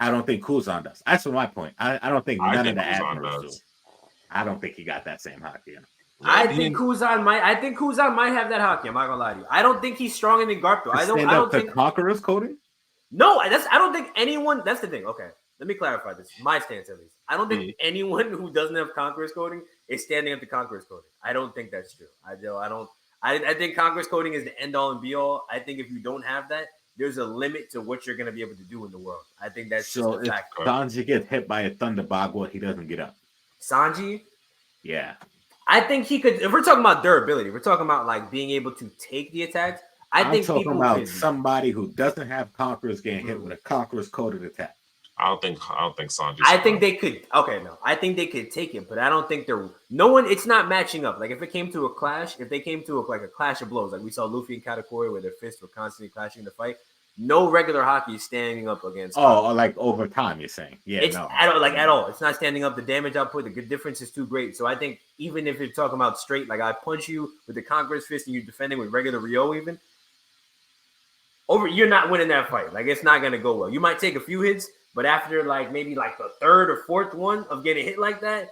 I don't think Kuzan does. That's my point. I don't think none of the admirals do. I don't think he got that same Haki. I think Kuzan might have that Haki. I'm not gonna lie to you. I don't think he's stronger than Garp though. I don't think Conqueror's coding. No, I don't think anyone. That's the thing. Okay, let me clarify this. My stance, at least. I don't think anyone who doesn't have Conqueror's coding is standing up to Conqueror's coding. I don't think that's true. I don't. I think Conqueror's coding is the end all and be all. I think if you don't have that, there's a limit to what you're going to be able to do in the world. I think that's so. If Sanji gets hit by a Thunder Bagua, he doesn't get up. Sanji? Yeah. I think he could. If we're talking about durability, we're talking about like being able to take the attacks. I'm talking about somebody who doesn't have Conquerors getting hit with a Conqueror's coded attack. I don't think Sanji. I think they could. Okay, no, I think they could take it, but I don't think they're. No one. It's not matching up. Like if it came to a clash, if they came to a clash of blows, like we saw Luffy and Katakuri, where their fists were constantly clashing in the fight. No regular Haki is standing up against. Oh, like over time, you're saying? Yeah, it's at all. It's not standing up. The damage output, the good difference is too great. So I think even if you're talking about straight, like I punch you with the Conqueror's fist and you're defending with regular Ryo, even you're not winning that fight. Like it's not gonna go well. You might take a few hits. But after like maybe like the third or fourth one of getting hit like that,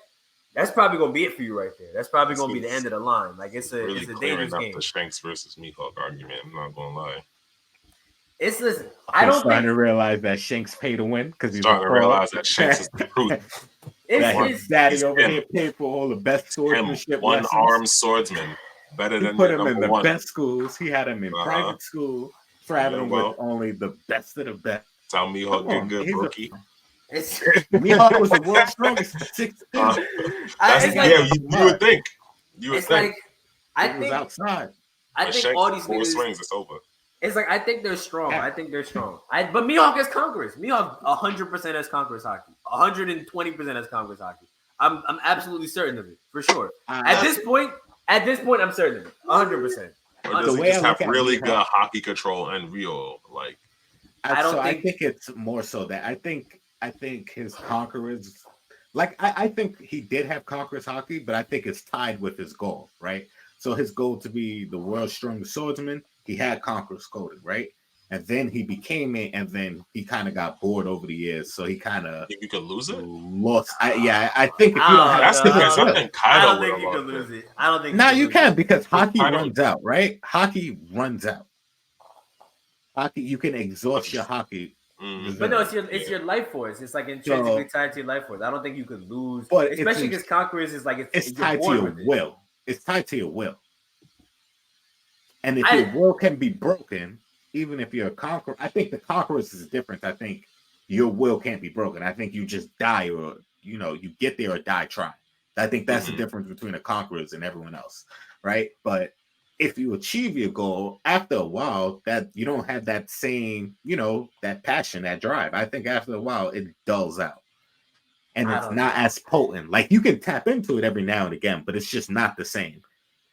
that's probably gonna be it for you right there. That's probably gonna be the end of the line. Like it's a dangerous game. The Shanks versus Mihawk argument. I'm not gonna lie. I don't starting to realize that Shanks pay to win because he's starting to realize that Shanks is the truth. His daddy over here paid for all the best swordsmanship. One-armed swordsman, better than put him in the best schools. He had him in private school, traveling with only the best of the best. How Mihawk did good, rookie. Mihawk was the world's strongest. 16. You would think. You would think. I think was outside. I think all these niggas, swings, it's over. It's like I think they're strong. Yeah. I think they're strong. But Mihawk has Conquerors. Mihawk 100% has Conquerors Haki. 120% has Conquerors Haki. I'm absolutely certain of it for sure. At this point, I'm certain of it. 100%. Does he just have really good Haki control and Ryo like? I think it's more so that I think his Conquerors, like I think he did have Conquerors Haki, but I think it's tied with his goal, right? So his goal to be the world's strongest swordsman, he had Conquerors coded, right? And then he became it, and then he kind of got bored over the years, so he kind of you could lose it. Lost, I think if you don't have that's the case. I don't think you can lose it. I don't think. Now you can because Haki runs out, right? Haki runs out. Haki, you can exhaust your Haki. But no, it's your life force. It's like intrinsically tied to your life force. I don't think you could lose, but especially because Conquerors is like it's tied to your will. It's tied to your will. And if your will can be broken, even if you're a conqueror, I think the conquerors is different. I think your will can't be broken. I think you just die, or you get there or die trying. I think that's the difference between the conquerors and everyone else, right? But if you achieve your goal after a while, that you don't have that same, that passion, that drive. I think after a while it dulls out, and it's not as potent. Like you can tap into it every now and again, but it's just not the same.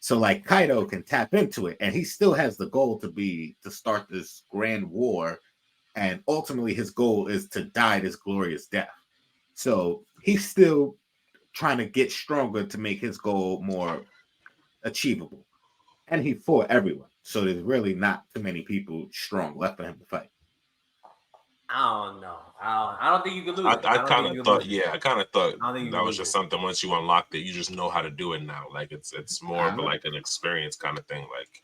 So like Kaido can tap into it, and he still has the goal to start this grand war, and ultimately his goal is to die this glorious death. So he's still trying to get stronger to make his goal more achievable. And he fought everyone. So there's really not too many people strong left for him to fight. I don't know. I don't think you could lose. I kind of thought that was just it. something once you unlocked it, you just know how to do it now. Like it's more of like an experience kind of thing. Like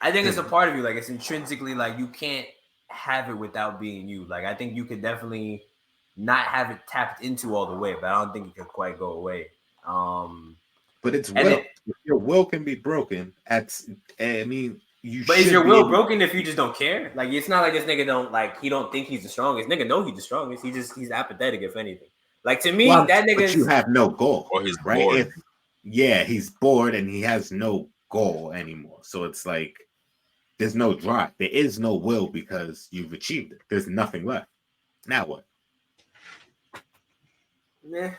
I think it's a part of you. Like it's intrinsically like you can't have it without being you. Like I think you could definitely not have it tapped into all the way, but I don't think it could quite go away. But it's will. If your will can be broken, is your will broken if you just don't care? Like it's not like this nigga he don't think he's the strongest. Nigga know he's the strongest. He's apathetic if anything. Like to me, that nigga. But you have no goal, or he's right? bored. He's bored and he has no goal anymore. So it's like there's no drive. There is no will because you've achieved it. There's nothing left. Now what? Yeah.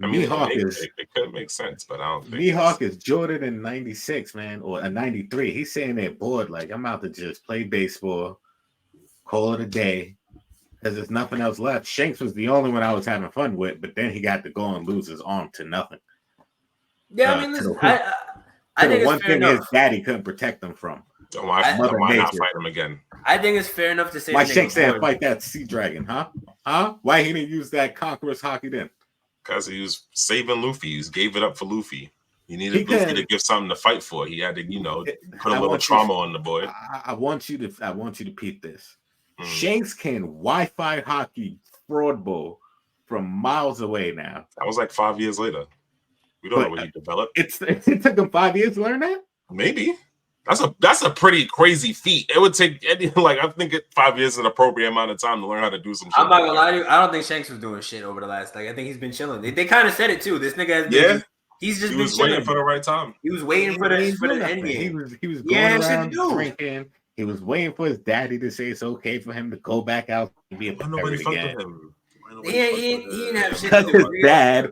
It could make sense, but I don't think Mihawk is Jordan in 96, man, or a 93. He's saying they're bored, like I'm out to just play baseball, call it a day, because there's nothing else left. Shanks was the only one I was having fun with, but then he got to go and lose his arm to nothing. Yeah, I mean, listen, I think it's one fair thing enough. his daddy couldn't protect him from. Why not fight him again? I think it's fair enough to say. Why Shanks said fight that sea dragon, huh? Why he didn't use that conqueror's hockey then? Because he was saving Luffy. He gave it up for Luffy. He needed Luffy to give something to fight for. He had to, put a little trauma on the boy. I want you to peep this. Shanks can Wi-Fi hockey fraud bull from miles away now. That was like 5 years later. We don't know what he developed. It took him 5 years to learn that? Maybe. That's a pretty crazy feat. It would take I think 5 years is an appropriate amount of time to learn how to do some shit. I'm not gonna lie to you. I don't think Shanks was doing shit over the last. I think he's been chilling. They kind of said it too. This nigga has been. He's just been chilling. Waiting for the right time. He was waiting for the end game. He was going around drinking. He was waiting for his daddy to say it's okay for him to go back out and be a pirate again. He didn't have shit to do. His dad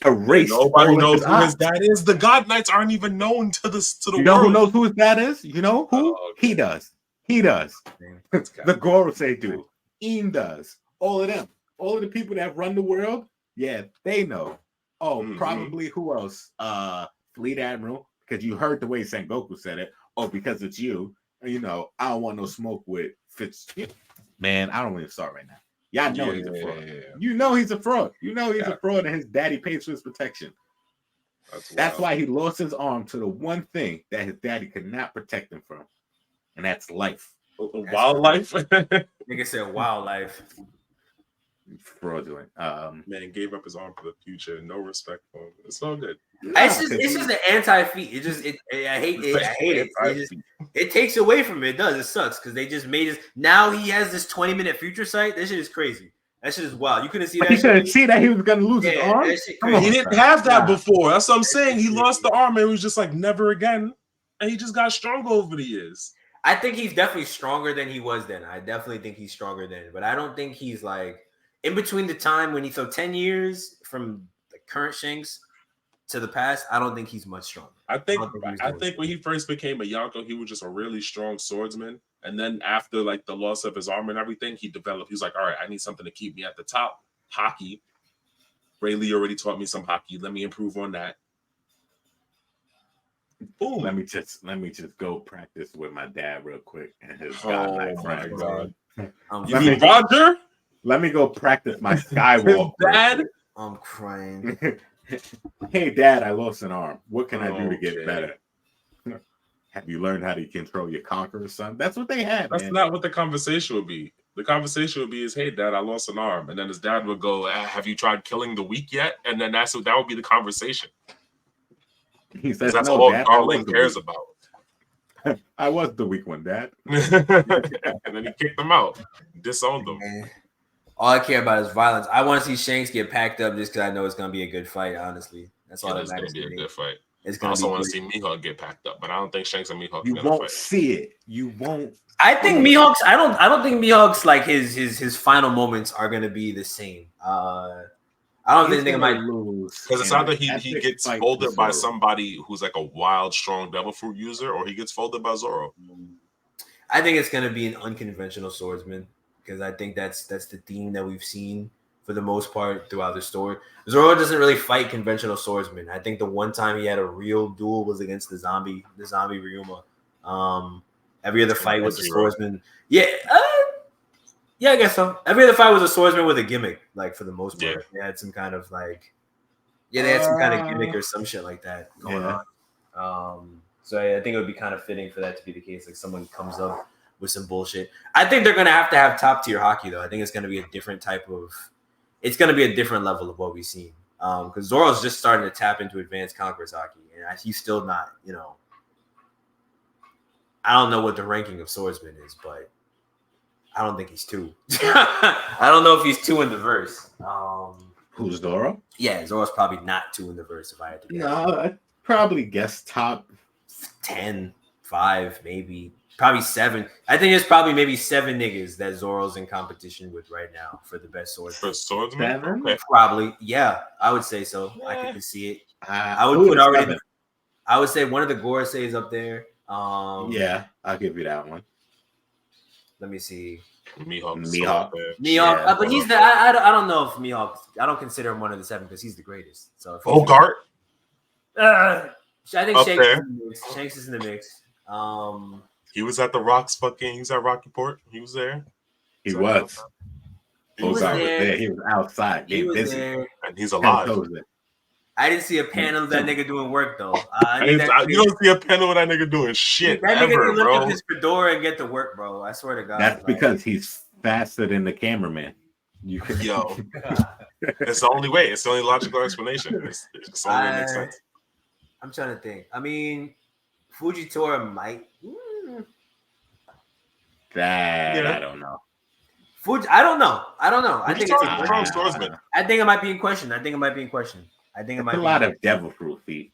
erased. Nobody knows who his dad is. The God Knights aren't even known to the world. You know who knows who his dad is? You know who? Oh, okay. He does. The Gorosei dude. Ian does. All of them. All of the people that run the world. Yeah, they know. Oh, probably who else? Fleet Admiral, because you heard the way Sengoku said it. Oh, because it's you. I don't want no smoke with Fitz. Man, I don't want to start right now. Y'all know he's a fraud. Yeah. You know he's a fraud. You know he's a fraud, and his daddy pays for his protection. That's why he lost his arm to the one thing that his daddy could not protect him from, and that's life. Wildlife? Nigga said wildlife. Fraudulent. Man gave up his arm for the future. No respect for him. It's all good. It's just an anti-feat. I hate it. It takes away from it. It does. It sucks because they just made it. Now he has this 20-minute future sight. That shit is crazy. That shit is wild. You couldn't see that. He couldn't see that he was going to lose his arm. He didn't have that before. That's what I'm saying. He lost the arm and it was just like never again. And he just got stronger over the years. I think he's definitely stronger than he was then. I definitely think he's stronger then. But I don't think he's like in between the time when 10 years from the current Shanks to the past, I don't think he's much stronger. I think when he first became a Yonko, he was just a really strong swordsman. And then after like the loss of his arm and everything, he developed. He was like, all right, I need something to keep me at the top. Hockey. Ray Lee already taught me some hockey. Let me improve on that. Boom. Let me just go practice with my dad real quick and his God. You mean Roger? Let me go practice my skywalk. Dad? I'm crying. Hey, Dad, I lost an arm. What can I do to get better? Have you learned how to control your conqueror, son? That's what they had. That's not what the conversation would be. The conversation would be hey, Dad, I lost an arm. And then his dad would go, have you tried killing the weak yet? And then that would be the conversation. He says, that's all Darling cares about. I was the weak one, Dad. And then he kicked them out, disowned them. Man. All I care about is violence. I want to see Shanks get packed up just because I know it's going to be a good fight, honestly. That's all that It's going matters to be to a me. good fight. It's I going to also be want to good. see Mihawk get packed up, but I don't think Shanks and Mihawk You are going to won't fight. see it. You won't. I think Mihawk's. I don't think Mihawk's like his final moments are going to be the same. I don't think it might lose because it's in either an he epic gets fight folded to by Zoro. somebody who's like a wild, strong devil fruit user, or he gets folded by Zoro. I think it's going to be an unconventional swordsman because I think that's the theme that we've seen for the most part throughout the story. Zoro doesn't really fight conventional swordsmen. I think the one time he had a real duel was against the zombie Ryuma. Every other fight was a swordsman. Yeah, yeah, I guess so. Every other fight was a swordsman with a gimmick, like for the most part. They had some kind of like, they had some kind of gimmick or some shit like that going on. So I think it would be kind of fitting for that to be the case. Like someone comes up with some bullshit. I think they're gonna have to have top tier hockey though. I think it's gonna be a different type of. It's gonna be a different level of what we've seen. Because Zoro's just starting to tap into advanced conquerors hockey, and he's still not. I don't know what the ranking of swordsman is, but. I don't think he's 2. I don't know if he's 2 in the verse. Who's Zoro? Yeah, Zoro's probably not 2 in the verse if I had to guess. No, I'd probably guess top 10, 5, maybe. Probably 7. I think there's probably maybe 7 niggas that Zoro's in competition with right now for the best swordsman. For swordsman? Okay. Probably. Yeah, I would say so. I can see it. I would put already. I would say one of the Goraseis up there. Yeah, I'll give you that one. Let me see. Mihawk. Yeah, but he's the. I don't know if Mihawk. I don't consider him one of the 7 because he's the greatest. So Bogart. I think Shanks is in the mix. He was at the Rocks. He was at Rockyport. He was there. He was. He was there. He was outside. He was busy. there. And he's alive. I didn't see a panel of that nigga doing work though. You don't see a panel of that nigga doing shit. That ever, nigga can lift bro. up his fedora and get to work, bro. I swear to God. That's because he's faster than the cameraman. Yo, it's the only way. It's the only logical explanation. It's only makes sense. I'm trying to think. I mean, Fujitora might. I don't know. I don't know. I think it's a strong swordsman. I think it might be in question. I think it might be a lot of devil fruit feet.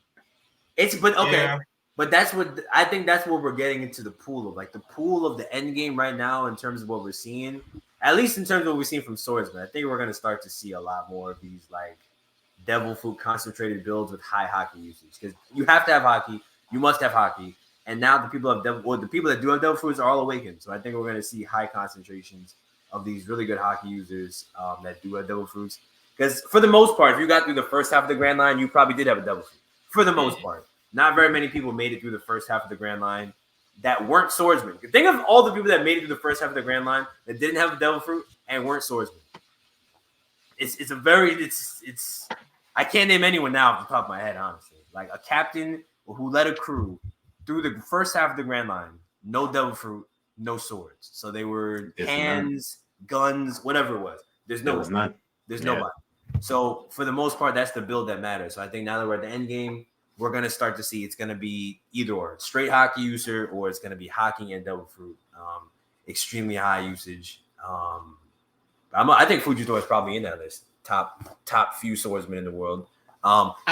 But that's what I think. That's what we're getting into the pool of, like the pool of the end game right now in terms of what we're seeing. At least in terms of what we've seen from swordsman, I think we're going to start to see a lot more of these like devil fruit concentrated builds with high hockey usage because you have to have hockey. You must have hockey. And now the people that do have devil fruits are all awakened. So I think we're going to see high concentrations of these really good hockey users that do have devil fruits. Because for the most part, if you got through the first half of the Grand Line, you probably did have a devil fruit. For the most part. Not very many people made it through the first half of the Grand Line that weren't swordsmen. Think of all the people that made it through the first half of the Grand Line that didn't have a devil fruit and weren't swordsmen. It's I can't name anyone now off the top of my head, honestly. Like a captain who led a crew through the first half of the Grand Line, no devil fruit, no swords. So they were hands, guns, whatever it was. There's none. There's nobody. So for the most part, that's the build that matters. So I think now that we're at the end game, we're going to start to see it's going to be either or straight hockey user or it's going to be hockey and devil fruit. Extremely high usage. I think Fujitora is probably in that list. Top few swordsmen in the world.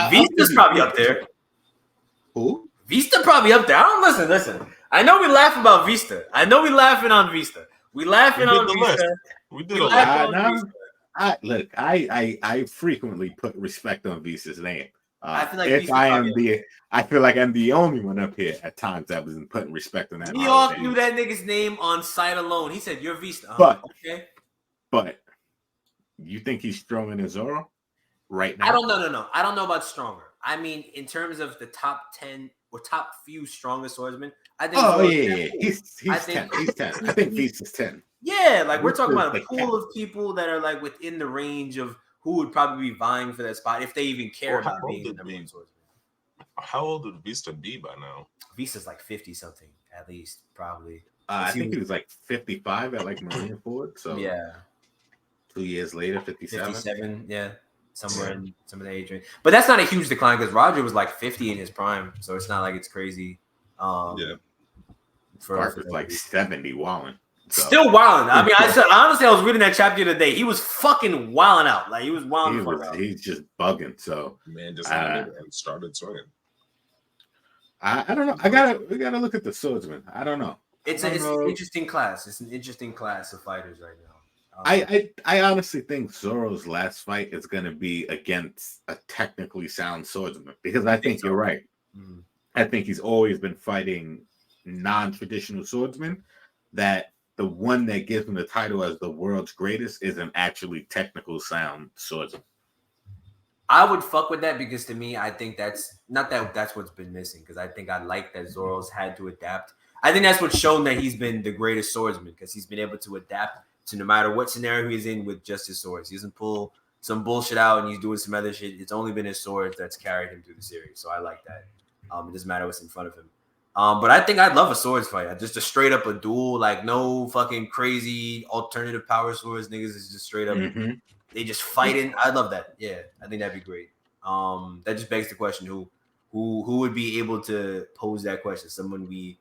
Vista's probably up there. Who? Vista probably up there. I don't listen. I know we laugh about Vista. I know we laughing on Vista. We laughing on Vista. We did a lot. I frequently put respect on Vista's name. I feel like I feel like I'm the only one up here at times that wasn't putting respect on that. New York knew that nigga's name on sight alone. He said, "You're Vista." But you think he's stronger than Zoro right now? I don't know. No. I don't know about stronger. I mean, in terms of the top 10 or top few strongest swordsmen, I think. Oh yeah. He's 10. He's 10. I think Vista's 10. Yeah, like we're talking about a pool of people that are like within the range of who would probably be vying for that spot if they even care about being the number one swordsman. How old would Vista be by now? Vista's like 50 something at least, probably. I think he was like 55 at like Marineford. So yeah, 2 years later, 57. 57, yeah, somewhere in some of the age range. But that's not a huge decline because Roger was like 50 in his prime, so it's not like it's crazy. Garp is like 70 wilding. So. Still wilding. I mean, honestly, I was reading that chapter the other day. He was fucking wilding out. Like he was wilding out. He's just bugging. So man just landed and started swinging. I don't know. We gotta look at the swordsman. I don't know. It's an interesting class. It's an interesting class of fighters right now. I honestly think Zoro's last fight is going to be against a technically sound swordsman because I think you're right. Mm-hmm. I think he's always been fighting non-traditional swordsmen. That the one that gives him the title as the world's greatest is an actually technical sound swordsman. I would fuck with that because to me, I think that's what's been missing. Because I think I like that Zoro's had to adapt. I think that's what's shown that he's been the greatest swordsman because he's been able to adapt to no matter what scenario he's in with just his swords. He doesn't pull some bullshit out and he's doing some other shit. It's only been his swords that's carried him through the series. So I like that. It doesn't matter what's in front of him. But I think I'd love a swords fight. Just a straight up a duel, like no fucking crazy alternative power swords. Niggas is just straight up. Mm-hmm. They just fighting. I'd love that. Yeah, I think that'd be great. That just begs the question: who would be able to pose that question? Someone we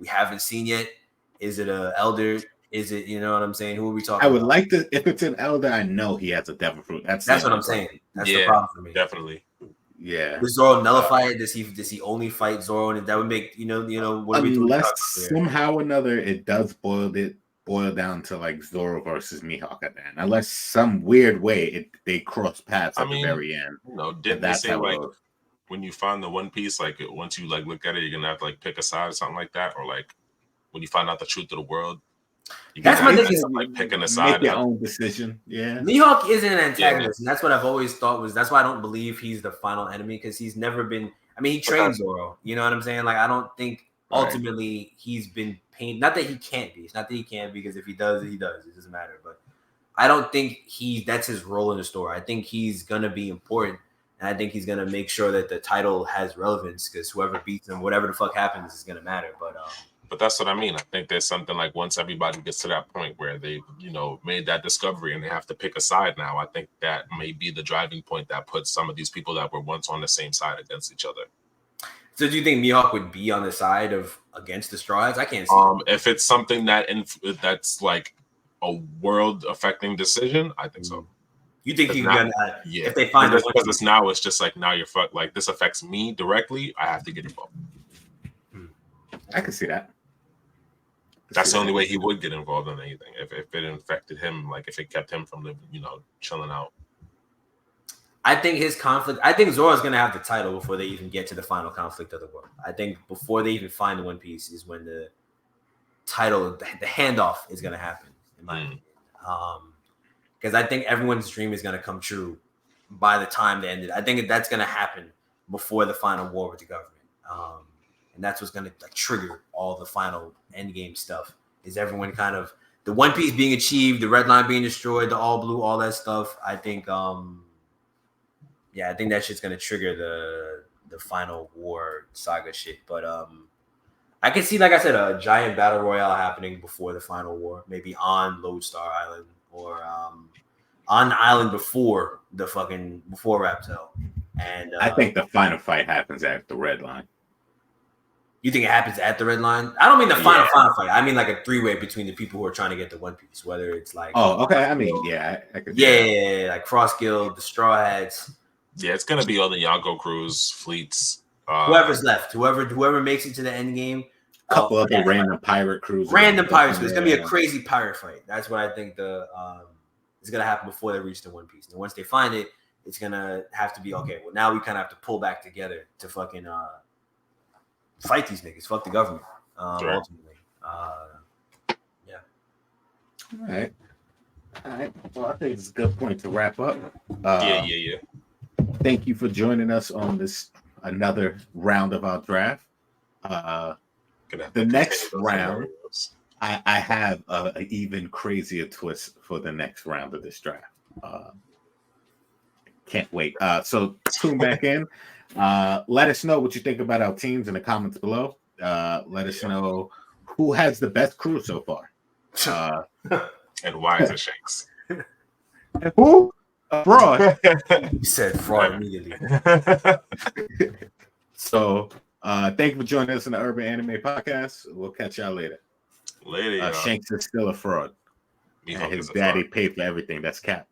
haven't seen yet? Is it a elder? Is it, you know what I'm saying? Who are we talking about? I would like to, if it's an elder, I know he has a devil fruit. That's what I'm saying. That's the problem for me. Definitely. Yeah. Does Zoro nullify it? Does he only fight Zoro? And that would make, you know, what unless somehow or another it does boil down to like Zoro versus Mihawk at the end. Unless some weird way they cross paths at the very end. No, didn't they say like when you find the One Piece, like once you like look at it, you're gonna have to like pick a side or something like that, or like when you find out the truth of the world. That's my thing. Like picking a side. Make your own decision. Yeah. Mihawk isn't an antagonist, and that's what I've always thought that's why I don't believe he's the final enemy because he's never been. I mean, he trained Zoro. You know what I'm saying? Like, I don't think ultimately he's been pained. Not that he can't be. It's not that he can't because if he does, he does. It doesn't matter. But I don't think that's his role in the story. I think he's gonna be important, and I think he's gonna make sure that the title has relevance because whoever beats him, whatever the fuck happens, is gonna matter. But that's what I mean. I think there's something like once everybody gets to that point where they, made that discovery and they have to pick a side now, I think that may be the driving point that puts some of these people that were once on the same side against each other. So do you think Mihawk would be on the side of against the Straw Hats? I can't see if it's something that's like a world-affecting decision, I think so. You think he's gonna if they find because it's just like now you're fucked. Like this affects me directly, I have to get involved. I can see that. That's the only way he would get involved in anything. If it infected him, like if it kept him from chilling out. I think I think Zoro's gonna have the title before they even get to the final conflict of the world. I think before they even find the One Piece is when the title, the handoff is gonna happen, in my opinion. Because I think everyone's dream is gonna come true by the time they ended. I think that's gonna happen before the final war with the government. And that's what's going to trigger all the final endgame stuff is everyone kind of the One Piece being achieved, the red line being destroyed, the all blue, all that stuff. I think, I think that shit's going to trigger the final war saga shit. But I can see, like I said, a giant battle royale happening before the final war, maybe on Lodestar Island or on the island before Raptel. And I think the final fight happens at the red line. You think it happens at the red line? I don't mean the final fight. I mean like a three-way between the people who are trying to get the One Piece. Whether it's like okay. I mean, I could. Like Cross Guild, the Straw Hats. Yeah, it's gonna be all the Yonko crews, fleets. Whoever's left, whoever makes it to the end game. A couple of the random pirate crews. Random pirate crews. It's gonna be a crazy pirate fight. That's what I think is gonna happen before they reach the One Piece. And once they find it, it's gonna have to be okay. Well, now we kind of have to pull back together to fucking fight these niggas. Fuck the government. Ultimately. Yeah. All right. Well, I think it's a good point to wrap up. Yeah. Thank you for joining us on this another round of our draft. The next round, I have an even crazier twist for the next round of this draft. Can't wait. So tune back in. Let us know what you think about our teams in the comments below. Let us know who has the best crew so far. And why is it Shanks? Who? Fraud. You said fraud immediately. So Thank you for joining us in the Urban Anime Podcast. We'll catch y'all later. Later, y'all. Shanks is still a fraud. And his daddy paid for everything. That's cap.